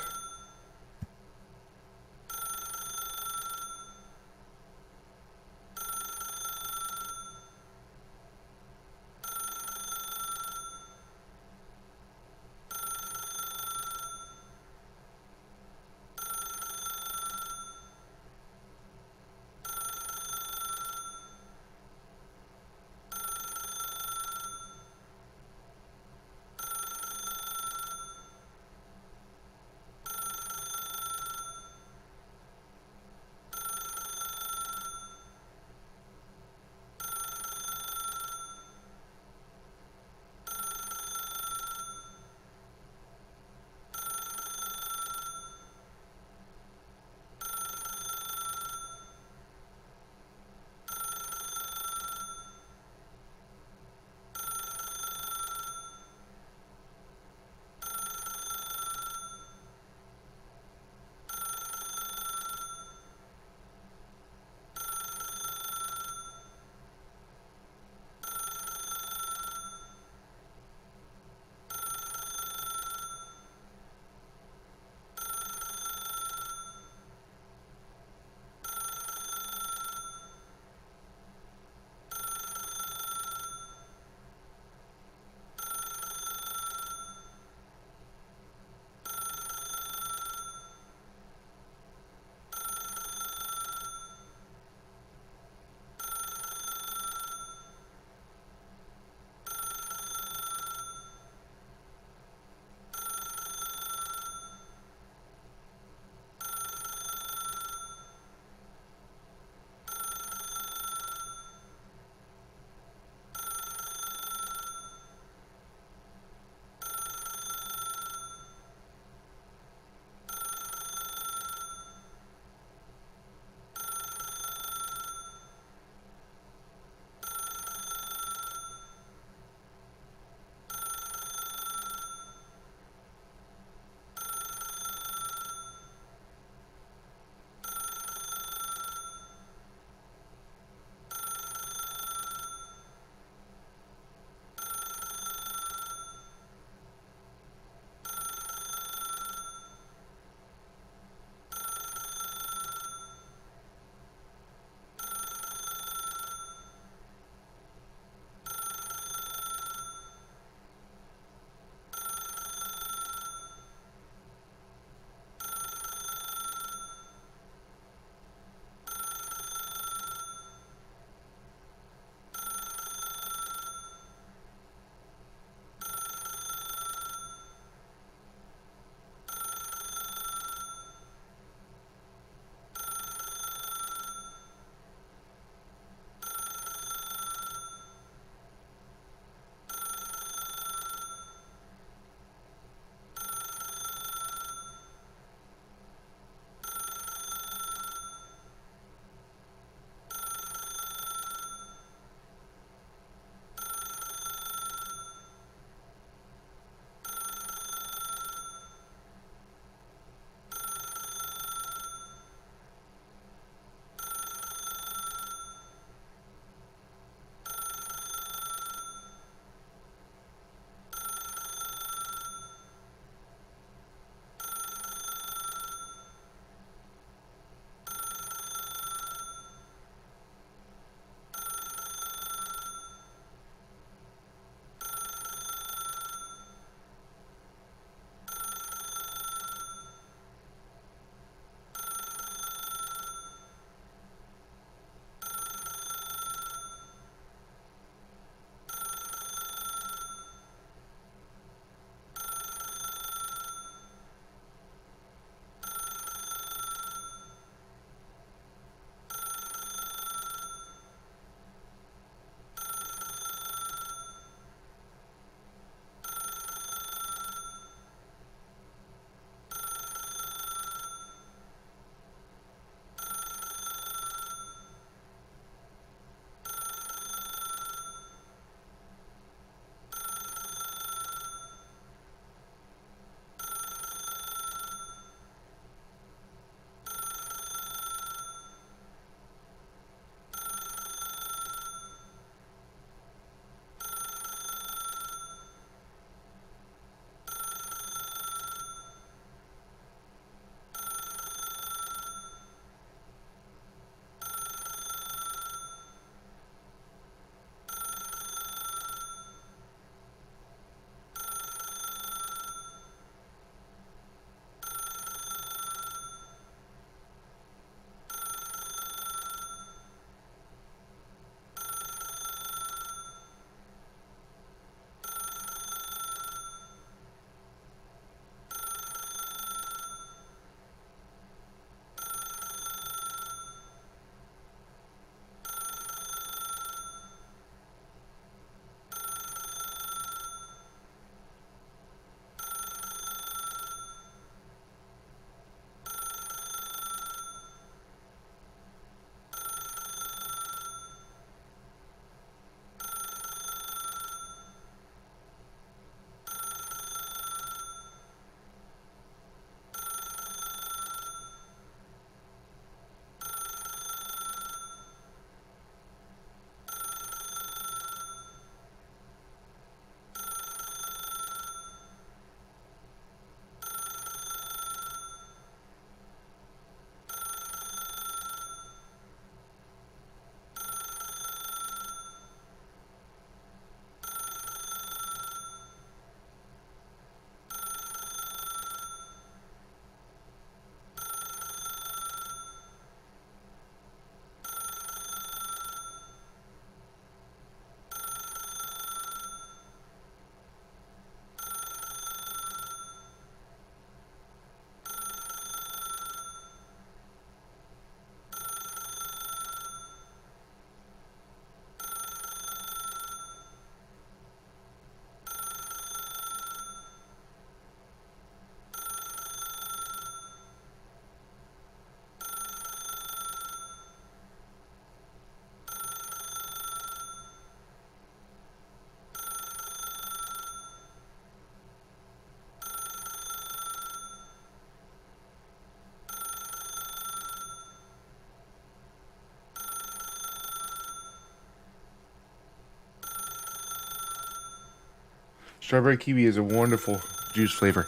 Strawberry kiwi is a wonderful juice flavor.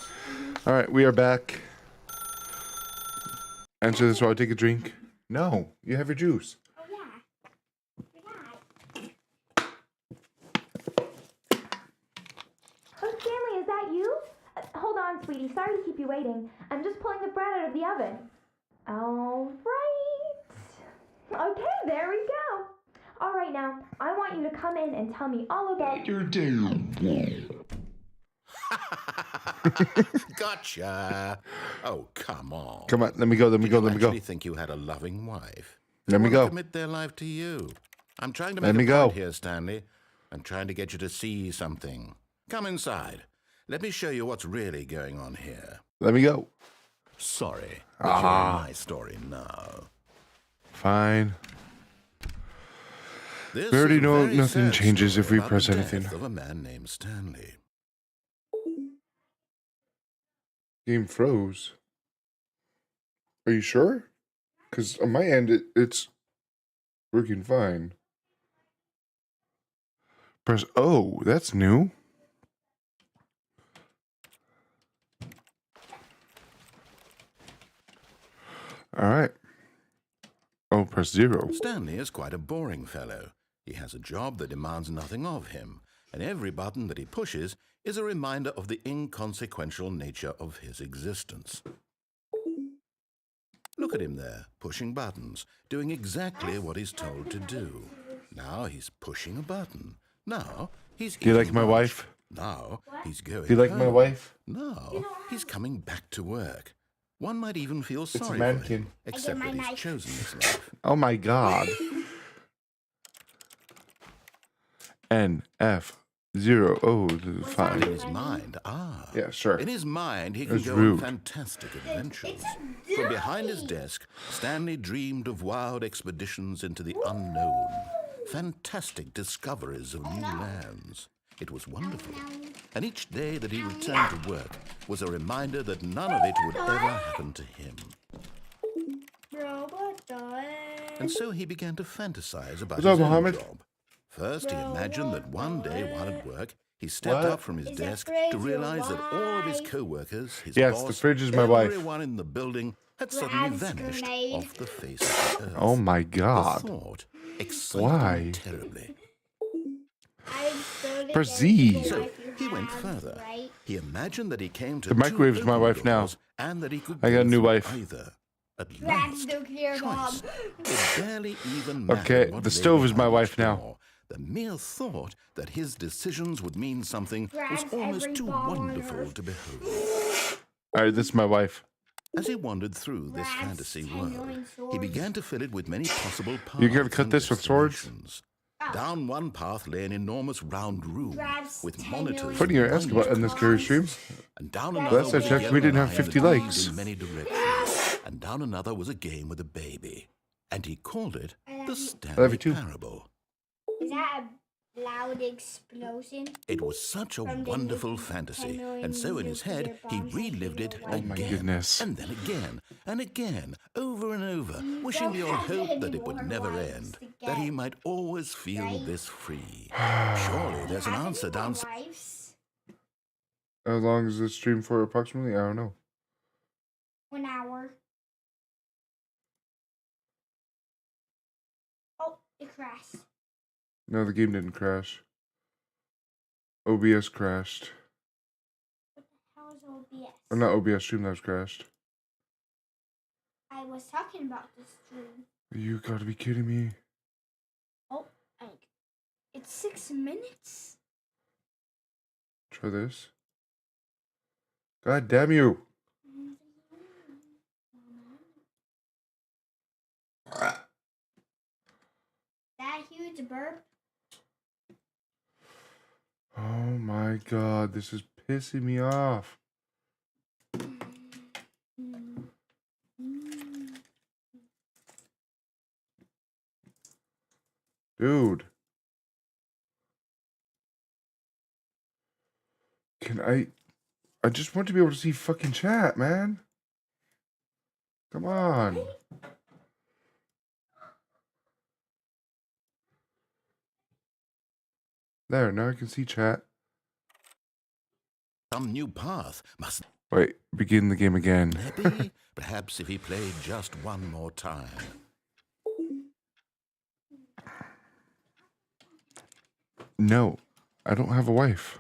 All right, we are back. Answer this while I take a drink. No, you have your juice. Oh yeah. Forgot. Oh, Stanley, is that you? Hold on, sweetie. Sorry to keep you waiting. I'm just pulling the bread out of the oven. All right. Okay, there we go. All right, now, I want you to come in and tell me all about Your day. Gotcha. Oh, come on. Come on, let me go, let me Did go, you let me go. actually think you had a loving wife? Let me They wanna go. commit their life to you. I'm trying to Let make me a go. point here, Stanley. I'm trying to get you to see something. Come inside. Let me show you what's really going on here. Let me go. Sorry, but you're in my story now. Fine. This We already is a know very nothing sad changes story if we about press the anything. death of a man named Stanley. Game froze. Are you sure? Because on my end, it's working fine. Press O. That's new. All right. Oh, press 0. Stanley is quite a boring fellow. He has a job that demands nothing of him, and every button that he pushes is a reminder of the inconsequential nature of his existence. Look at him there, pushing buttons, doing exactly what he's told to do. Now he's pushing a button. Now he's Do you like eating my lunch. wife? Now he's going Do you like my home. wife? Now he's coming back to work. One might even feel It's a sorry for mannequin. him, except my that he's knife. chosen this life. Oh my god. NF0O5. In his mind, Yeah, sure. In his mind, he can That's go rude. on fantastic adventures. From behind his desk, Stanley dreamed of wild expeditions into the unknown, fantastic discoveries of new lands. It was wonderful. And each day that he returned to work was a reminder that none of it would ever happen to him. And so he began to fantasize about What's up, his own Mohammed? job. First, he imagined that one day while at work, he stepped What? up from his Is the desk fridge to realize your that all of his wife? co-workers, his Yes, boss, the fridge is my wife. everyone in the building had suddenly Grabs vanished grenade. off the face of the earth. Oh my The god. thought excited Why? him terribly. Press Z. So he went further. He imagined that he came to The microwave's two my open wife now. doors and that he could I got a go new through wife. either. At Grabs last, nuclear bomb. choice. It barely even mattered Okay, what the lay stove is my behind wife each now. door. The mere thought that his decisions would mean something was Grabs almost every too bomb on wonderful Earth. to behold. Alright, this is my wife. As he wandered through this Grabs fantasy 10 world, million he swords. began to fill it with many possible paths. You gonna cut and this with swords? destinations. Oh. Down one path lay an enormous round room Grabs with 10 monitors. million Funny you're asking about in this scary stream. And down Last another Last I was a checked, we yellow didn't have line 50 that moved likes. in many directions. And down another was a game with a baby. And he called it I love the you. Stanley too. Parable. Is that a loud explosion? It was such a From the wonderful nuclear- 10 fantasy, million and so in his head nuclear he bombs relived it that Oh my again, goodness. and then again, and again, over and over, wishing don't beyond have hope any that it would more never wives end, to that he get, might always feel right? this free. Surely there's an Have any answer more down. wives? How long is this stream for approximately? I don't know. 1 hour. Oh, it crashed. No, the game didn't crash. OBS crashed. What the hell is OBS? Or not OBS, Streamlabs crashed. I was talking about this stream. You gotta be kidding me. Oh, it's 6 minutes? Try this. God damn you. That huge burp? Oh my god, this is pissing me off. Dude. Can I just want to be able to see fucking chat, man. Come on. There, now I can see chat. Some new path must Wait, begin the game again. there be? Perhaps if he played just one more time. No, I don't have a wife.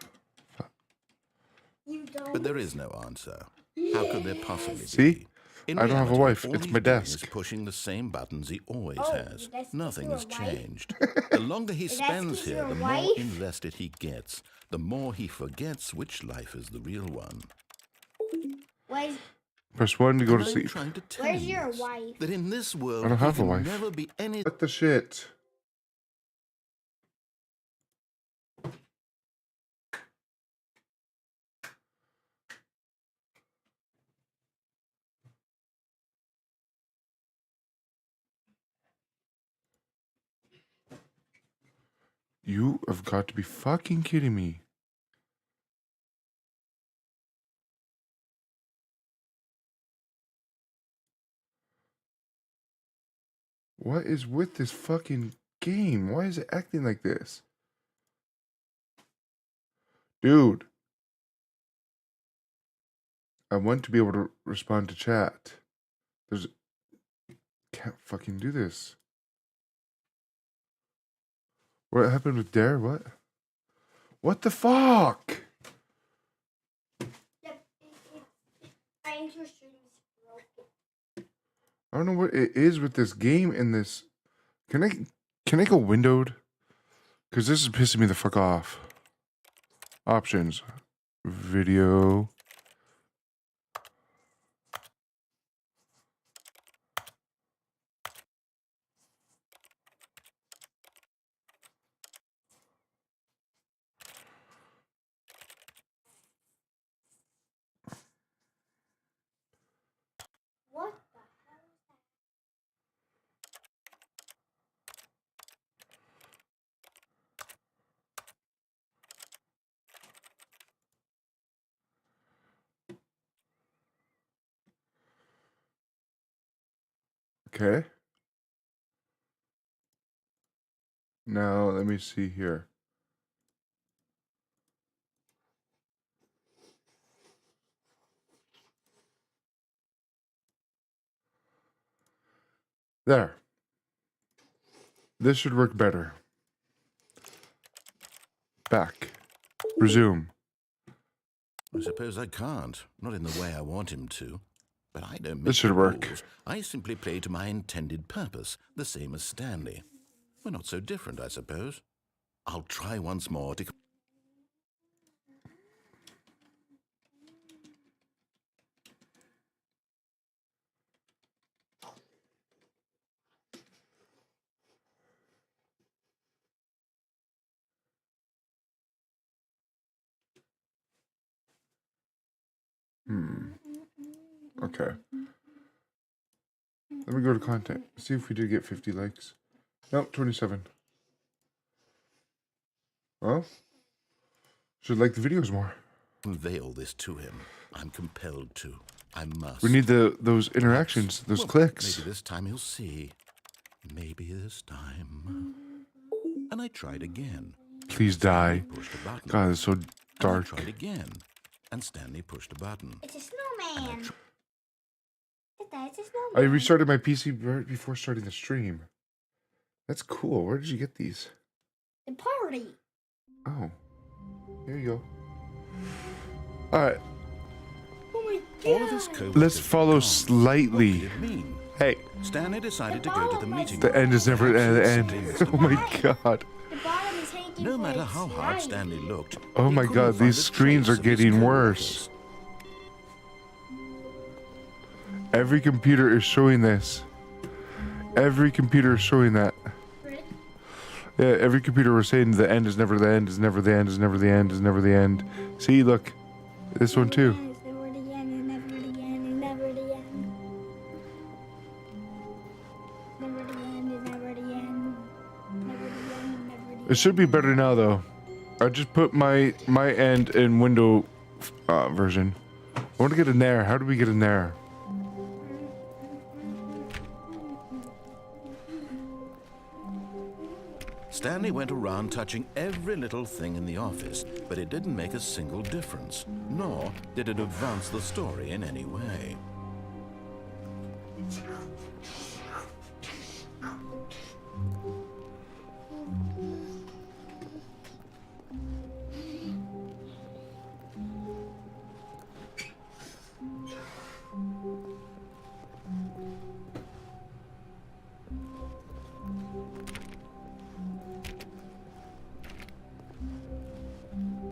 You don't. But there is no answer. How could there possibly See? be? In I don't have a reality, wife. all It's he's my doing desk. is pushing the same buttons he always Oh, has. your desk Nothing gives has you a wife? changed. The longer he desk spends gives you here, a the more wife? invested he gets. The more he forgets which life is the real one. Where's, Press 1 to go And to I'm sleep. trying to tell where's him your this, wife? that in this world I don't he have a can wife. never be any. What the shit? You have got to be fucking kidding me. What is with this fucking game? Why is it acting like this? Dude. I want to be able to respond to chat. Can't fucking do this. What happened with Dare? What? What the fuck? I interest you. I don't know what it is with this game and this. Can I go windowed? Because this is pissing me the fuck off. Options. Video. What the hell is that? Okay. Now, let me see here. There. This should work better. Back. Resume. I suppose I can't. Not in the way I want him to. But I don't make This should the work. rules. I simply play to my intended purpose, the same as Stanley. We're not so different, I suppose. I'll try once more to... Okay. Let me go to content. See if we did get 50 likes. Nope, 27. Well, should like the videos more. Unveil this to him. I'm compelled to. I must. We need those interactions, those Well, clicks. Maybe this time he'll see. Maybe this time. And I tried again. Please die. Stanley pushed a button. God, it's so And I dark. tried again. And Stanley pushed a button. It's a snowman. It's a snowman. I restarted my PC right before starting the stream. That's cool. Where did you get these? The party. Oh. Here you go. Alright. Oh my All of his god. co-workers Let's were follow gone. slightly. What did it mean? Hey, Stanley decided to go to the meeting. the end is never the end. Oh my god. The bottom is hanging No for matter its how hard life. Stanley looked, Oh he my couldn't god, find these a screens trace are of his getting co-workers. worse. Every computer is showing this. Every computer is showing that. Really? Yeah, every computer was saying the end is never the end, is never the end, is never the end, is never the end. See, look. This one too. It's never the end, it's never the end, it's never the end. Never the end, it's never the end. Never the end, never the end. It should be better now though. I just put my end in window version. I want to get in there. How do we get in there? Stanley went around touching every little thing in the office, but it didn't make a single difference, nor did it advance the story in any way.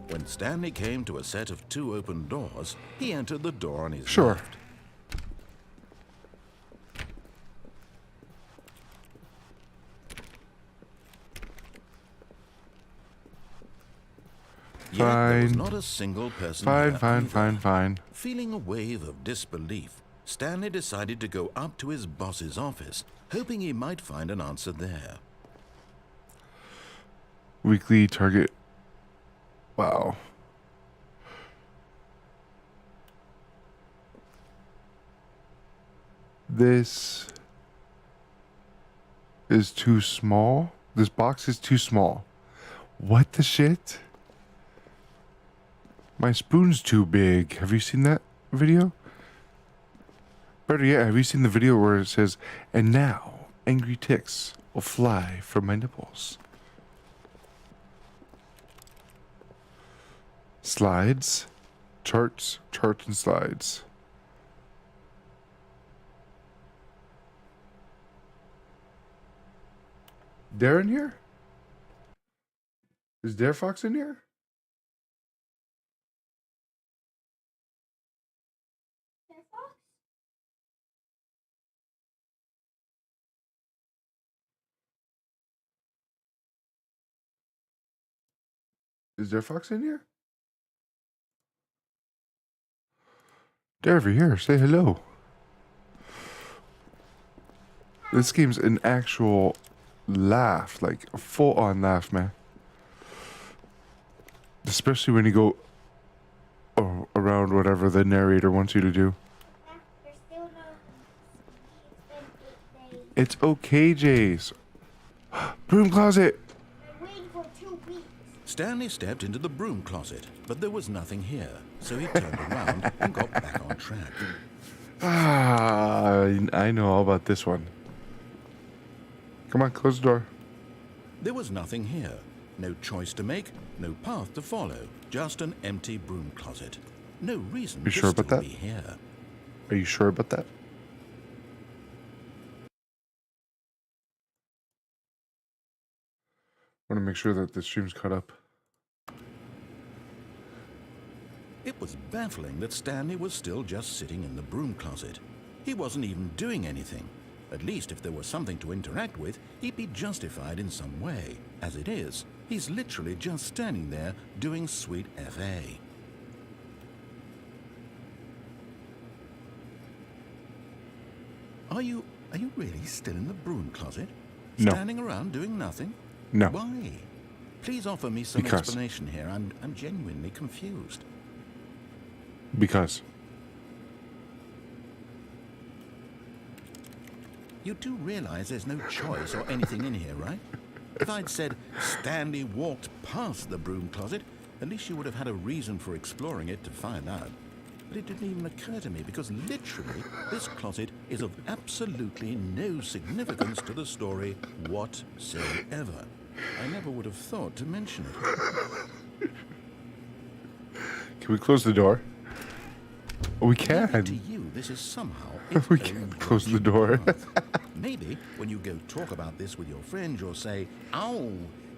When Stanley came to a set of 2 open doors, he entered the door on his left. Yet there was not a single person there either. Feeling a wave of disbelief, Stanley decided to go up to his boss's office, hoping he might find an answer there. Weekly target. Wow. This is too small. This box is too small. What the shit? My spoon's too big. Have you seen that video? Better yet, have you seen the video where it says, "And now, angry ticks will fly from my nipples"? Slides, charts and slides. Dare in here? Is Dare Fox in here? Is Dare Fox in here? Dare over here, say hello. This game's an actual laugh, like a full-on laugh, man. Especially when you go around whatever the narrator wants you to do. There's still no. It's been 8 days. It's okay, Jace. Broom closet. I'm waiting for 2 weeks. Stanley stepped into the broom closet, but there was nothing here, so he turned around and got back on track. I know all about this one. Come on, close the door. There was nothing here. No choice to make, no path to follow, just an empty broom closet. No reason You to sure about still that? be here. Are you sure about that? I want to make sure that the stream's caught up. It was baffling that Stanley was still just sitting in the broom closet. He wasn't even doing anything. At least if there was something to interact with, he'd be justified in some way. As it is, he's literally just standing there doing sweet FA. Are you really still in the broom closet? No. Standing around doing nothing? No. Why? Please offer me some Because. explanation here. I'm genuinely confused. Because. You do realize there's no choice or anything in here, right? If I'd said Stanley walked past the broom closet, at least you would have had a reason for exploring it to find out. But it didn't even occur to me because literally this closet is of absolutely no significance to the story whatsoever. I never would have thought to mention it. Can we close the door? We Maybe can. to you, this is somehow We its can own close the dodgy door. path. Maybe when you go talk about this with your friends, you'll say, "Oh,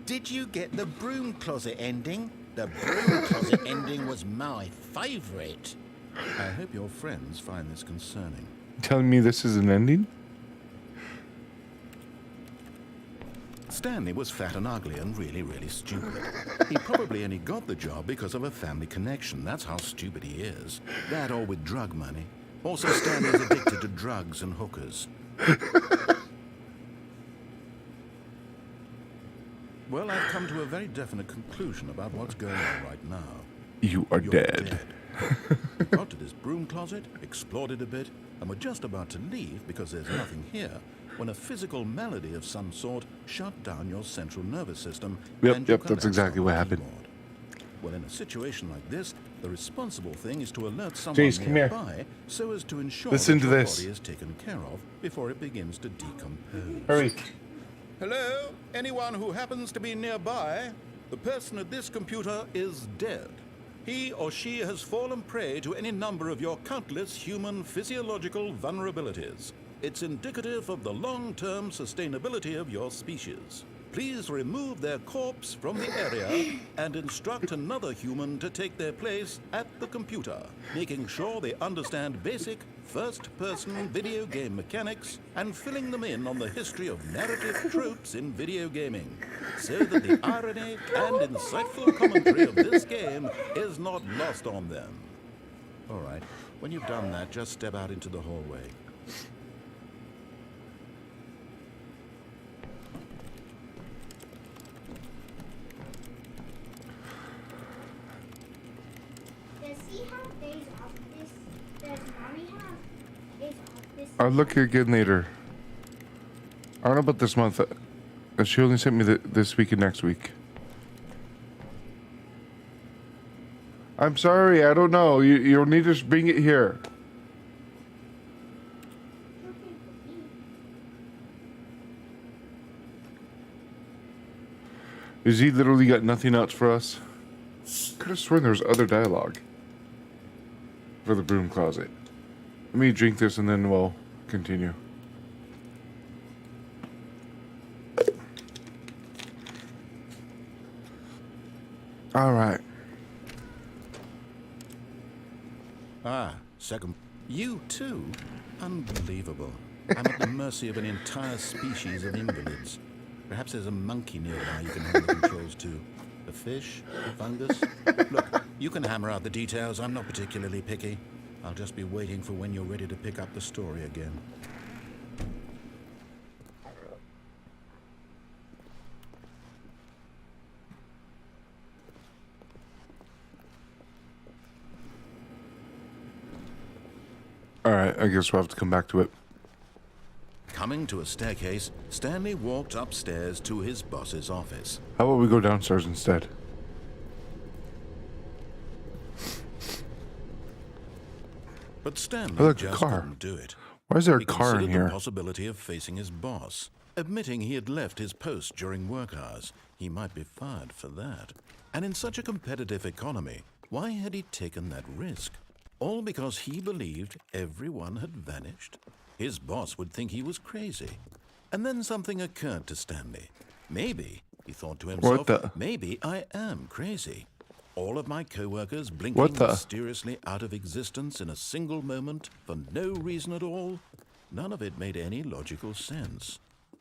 did you get the broom closet ending? The broom closet ending was my favorite." I hope your friends find this concerning. Telling me this is an ending? Stanley was fat and ugly and really, really stupid. He probably only got the job because of a family connection. That's how stupid he is. That or with drug money. Also, Stanley is addicted to drugs and hookers. Well, I've come to a very definite conclusion about what's going on right now. You are You're dead. We got to this broom closet, explored it a bit, and we're just about to leave because there's nothing here, when a physical malady of some sort shut down your central nervous system. Yep, and you yep, that's collapsed exactly on what the happened. keyboard. Well, in a situation like this, the responsible thing is to alert someone Jace, come here. nearby so as to ensure Listen that to your this. body is taken care of before it begins to decompose. Hurry. Hello? Anyone who happens to be nearby? The person at this computer is dead. He or she has fallen prey to any number of your countless human physiological vulnerabilities. It's indicative of the long-term sustainability of your species. Please remove their corpse from the area and instruct another human to take their place at the computer, making sure they understand basic first-person video game mechanics and filling them in on the history of narrative tropes in video gaming, so that the irony and insightful commentary of this game is not lost on them. All right, when you've done that, just step out into the hallway. Does he have days off this? Does mommy have days off this? I'll look again later. I don't know about this month. She only sent me this week and next week. I'm sorry, I don't know. You'll need to just bring it here. Is he literally got nothing else for us? Could have sworn there was other dialogue for the broom closet. Let me drink this and then we'll continue. All right. Ah, second. You too? Unbelievable. I'm at the mercy of an entire species of invalids. Perhaps there's a monkey nearby you can hand the controls to. A fish? A fungus? Look, you can hammer out the details. I'm not particularly picky. I'll just be waiting for when you're ready to pick up the story again. All right, I guess we'll have to come back to it. Coming to a staircase, Stanley walked upstairs to his boss's office. How about we go downstairs instead? But Stanley I like a just car. couldn't do it. Why is there a He car in considered here? the possibility of facing his boss. Admitting he had left his post during work hours, he might be fired for that. And in such a competitive economy, why had he taken that risk? All because he believed everyone had vanished? His boss would think he was crazy. And then something occurred to Stanley. Maybe, he thought to himself, maybe I am crazy. All of my co-workers blinking mysteriously out of existence in a single moment for no reason at all. None of it made any logical sense.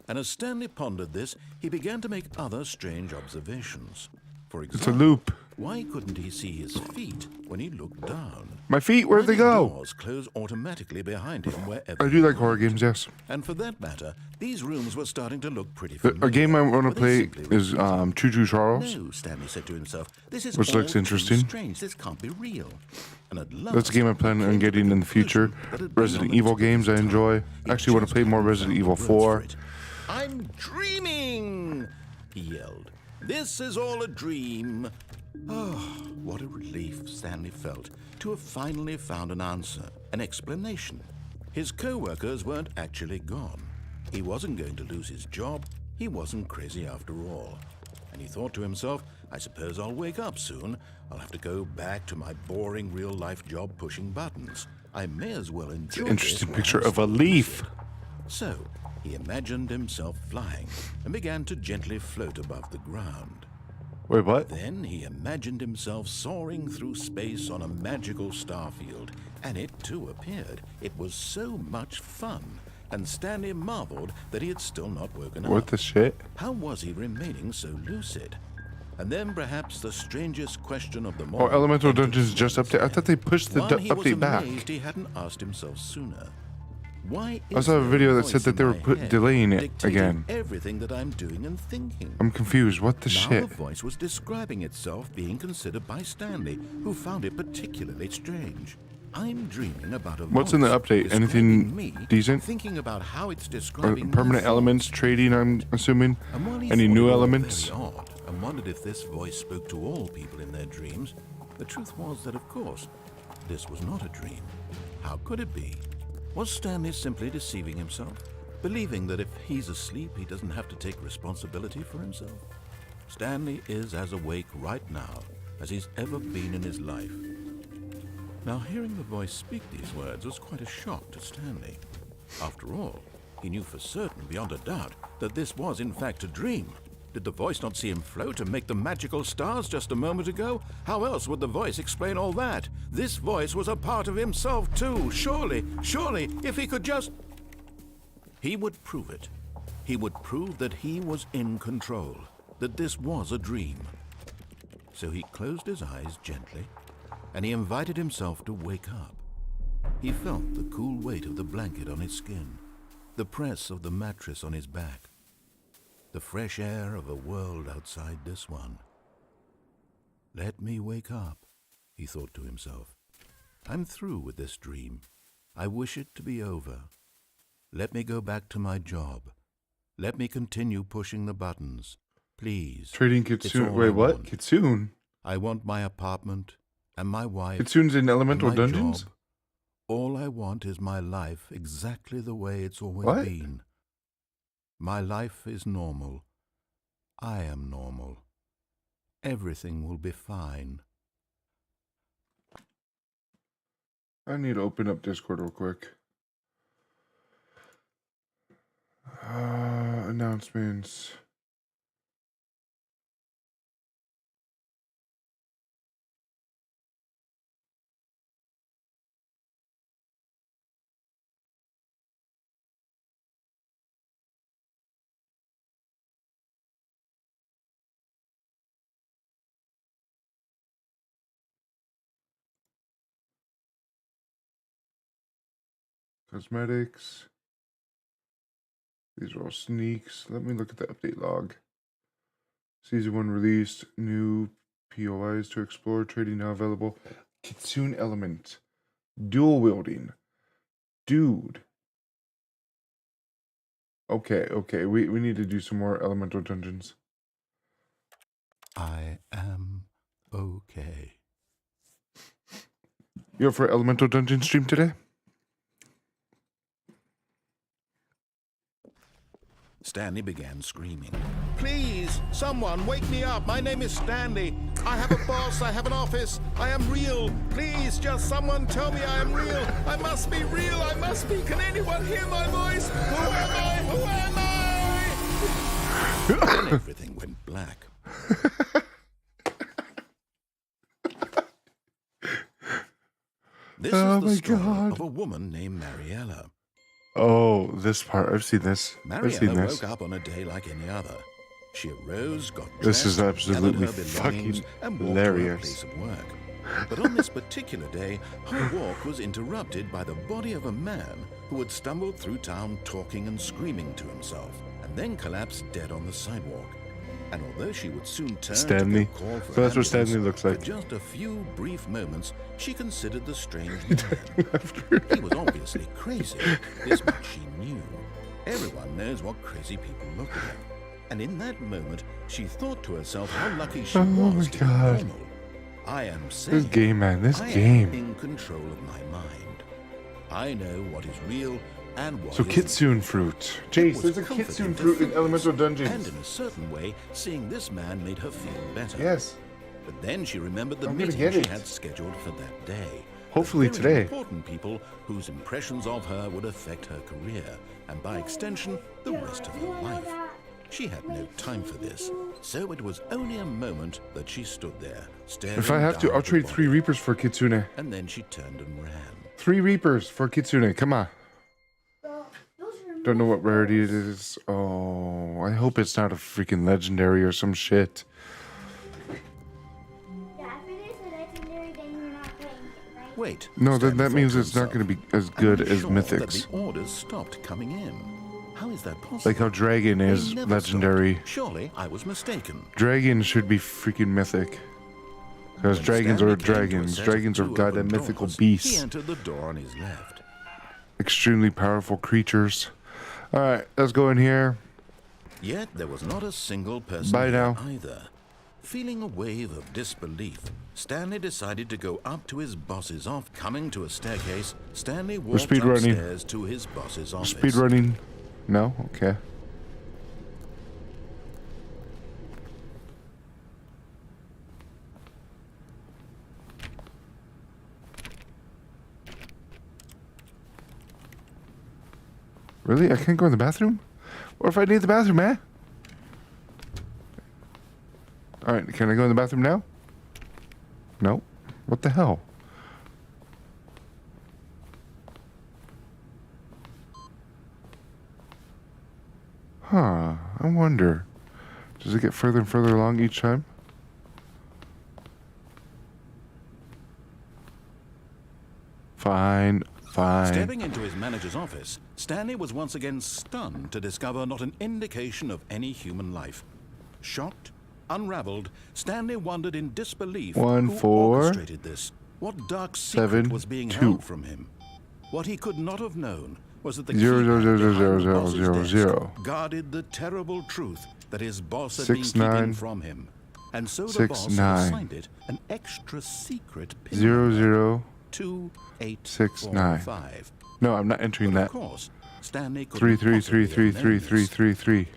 And as Stanley pondered this, he began to make other strange observations. For example, It's a loop. why couldn't he see his feet when he looked down? My feet, where'd Why they did go? doors close automatically behind him wherever I do like horror games, yes. And for that matter, these rooms were starting to look pretty A familiar. game I want to But they play simply is Choo Choo Charles. No, Stanley said to himself, this is Which all looks too interesting. strange. This can't be real. And at last, That's a game I plan he on came to getting in the future. conclusion that had been Resident on the Evil tip of games I his tongue. enjoy. He Actually want to just play more hadn't Resident found Evil the words 4. for it. I'm dreaming, he yelled. This is all a dream. Oh, what a relief Stanley felt to have finally found an answer, an explanation. His co-workers weren't actually gone. He wasn't going to lose his job. He wasn't crazy after all. And he thought to himself, I suppose I'll wake up soon. I'll have to go back to my boring real-life job pushing buttons. I may as well enjoy this Interesting while picture I'm of a still leaf. lucid. So, he imagined himself flying and began to gently float above the ground. Wait, what? Then he imagined himself soaring through space on a magical starfield, and it too appeared. It was so much fun, and Stanley marveled that he had still not woken up. What the shit? How was he remaining so lucid? And then perhaps the strangest question of them Oh, all. Elemental entered Dungeons just update. I thought they pushed the One, he was update back. amazed he hadn't asked himself sooner. Why I saw a is video there that said voice that in they were my head delaying it dictating again. everything that I'm doing and thinking? I'm confused. What the Now shit? the voice was describing itself being considered by Stanley, who found it particularly strange. I'm dreaming about a What's in the voice update? describing Anything me, decent? Thinking about how it's Or describing permanent my elements, thoughts. trading, I'm assuming? And while he Any thought new it all elements? very odd and wondered if this voice spoke to all people in their dreams, the truth was that, of course, this was not a dream. How could it be? Was Stanley simply deceiving himself, believing that if he's asleep, he doesn't have to take responsibility for himself? Stanley is as awake right now as he's ever been in his life. Now, hearing the voice speak these words was quite a shock to Stanley. After all, he knew for certain, beyond a doubt, that this was in fact a dream. Did the voice not see him float and make the magical stars just a moment ago? How else would the voice explain all that? This voice was a part of himself too. Surely, if he could just... He would prove it. He would prove that he was in control, that this was a dream. So he closed his eyes gently, and he invited himself to wake up. He felt the cool weight of the blanket on his skin, the press of the mattress on his back, the fresh air of a world outside this one. Let me wake up, he thought to himself. I'm through with this dream. I wish it to be over. Let me go back to my job. Let me continue pushing the buttons. Please. Trading It's Kitsune. all Wait, I what? want. Kitsune? I want my apartment and my wife. Kitsune's in and Elemental my Dungeons? job. All I want is my life exactly the way it's always What? been. My life is normal. I am normal. Everything will be fine. I need to open up Discord real quick. Announcements. Cosmetics. These are all sneaks. Let me look at the update log. Season 1 released. New POIs to explore. Trading now available. Kitsune element. Dual wielding. Dude. Okay. We need to do some more elemental dungeons. I am okay. You up for elemental dungeon stream today? Stanley began screaming. Please, someone, wake me up. My name is Stanley. I have a boss. I have an office. I am real. Please, just someone tell me I am real. I must be real. I must be. Can anyone hear my voice? Who am I? Who am I? Then everything went black. This is the story of a woman named Mariella. Oh, this part. I've seen this. I've seen Mariella this. woke up on a day like any other. She arose, got dressed, This is absolutely gathered her fucking belongings, and walked hilarious. to her place of work. But on this particular day, her walk was interrupted by the body of a man who had stumbled through town talking and screaming to himself, and then collapsed dead on the sidewalk. And although she would soon turn Stanley. to go call for So that's what ambulance, Stanley looks like. for just a few brief moments, she considered the strange man. He was obviously crazy. This much she knew. Everyone knows what crazy people look like. And in that moment, she thought to herself how lucky she Oh was my to be God. normal. I am This sane. game, man. This I am game. in control of my mind. I know what is real and what So isn't. Kitsune fruit. It Jace, was there's a comforting Kitsune to fruit in feel this, Elemental And Dungeons. in a certain way, seeing this man made her feel better. Yes. But then she remembered the I'm gonna meeting get she it. had scheduled for that day. Hopefully The very today. important people whose impressions of her would affect her career, and by extension, the rest of her life. She had no time for this, so it was only a moment that she stood there, staring If I have to, down I'll at the trade 3 body, Reapers for Kitsune. And then she turned and ran. 3 Reapers for Kitsune. Come on. Don't know what rarity it is. Oh, I hope it's not a freaking legendary or some shit. Yeah, if it is a legendary, then you're not playing it, right? Wait. No, Stanley that means thought to it's not going to himself. be as good I'm as sure Mythics. That the orders stopped coming in. How is that possible? Like how Dragon They is never legendary. stopped. Surely I was mistaken. Dragon should be freaking mythic. Because When dragons Stanley are came to a dragons. set of Dragons are two goddamn open mythical doors, beasts. He entered the door on his left. Extremely powerful creatures. Alright, let's go in here. Yet there was not a single person Bye here now. either. Feeling a wave of disbelief, Stanley decided to go up to his boss's office. Coming to a staircase, Stanley walked speed running. upstairs to his boss's office. Speed running. No? Okay. Really? I can't go in the bathroom? What if I need the bathroom, man? Alright, can I go in the bathroom now? No. What the hell? Huh. I wonder. Does it get further and further along each time? Fine. Fine. Stepping into his manager's office, Stanley was once again stunned to discover not an indication of any human life. Shocked, unraveled, Stanley wondered in disbelief 1, who 4, orchestrated this. What dark secret 7, was being 2. held from him? What he could not have known was that the 0, 0, 0, 0, 0, 0, 0, 0, 0, 0. guarded the terrible truth that his boss had 6, been 9, keeping from him. And so the 6, boss 9. had assigned it an extra secret pin 0, number, 0. 2845. No, I'm not entering But that. of course, Stanley 3, couldn't 3, 3, possibly 3, have 3, known 3, this. 3, 3.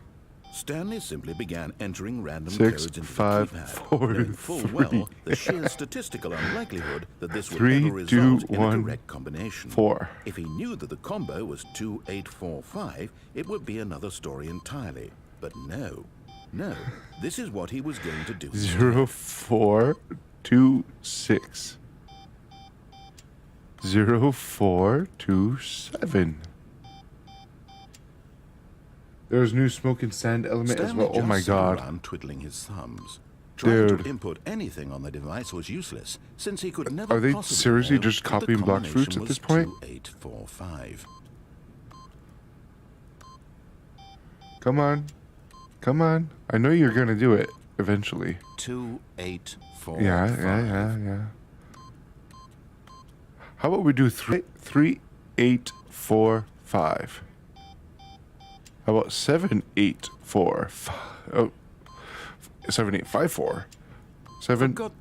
Stanley simply began entering random 6, codes into 5, the keypad, 4, knowing full 3. well the sheer statistical unlikelihood that this would 3, ever 2, result in a 1, correct combination. 4. If he knew that the combo was 2845, it would be another story entirely. But no, this is what he was going to do. 0, 4, 2, 6. 0, 4, 2, 7. There's new smoke and sand element as Stanley well. Oh my just sat god. around twiddling his thumbs. Trying Dude. to input anything on the device was useless, since he could never Are they possibly seriously know just that the copying block fruits combination at this was point? 2845. Come on. Come on. I know you're gonna do it eventually. 2845. Yeah. How about we do 3, 8, 4, 5? How about 7, 8, 4, 5? Oh, 7, 8, 5, 4. 7, For God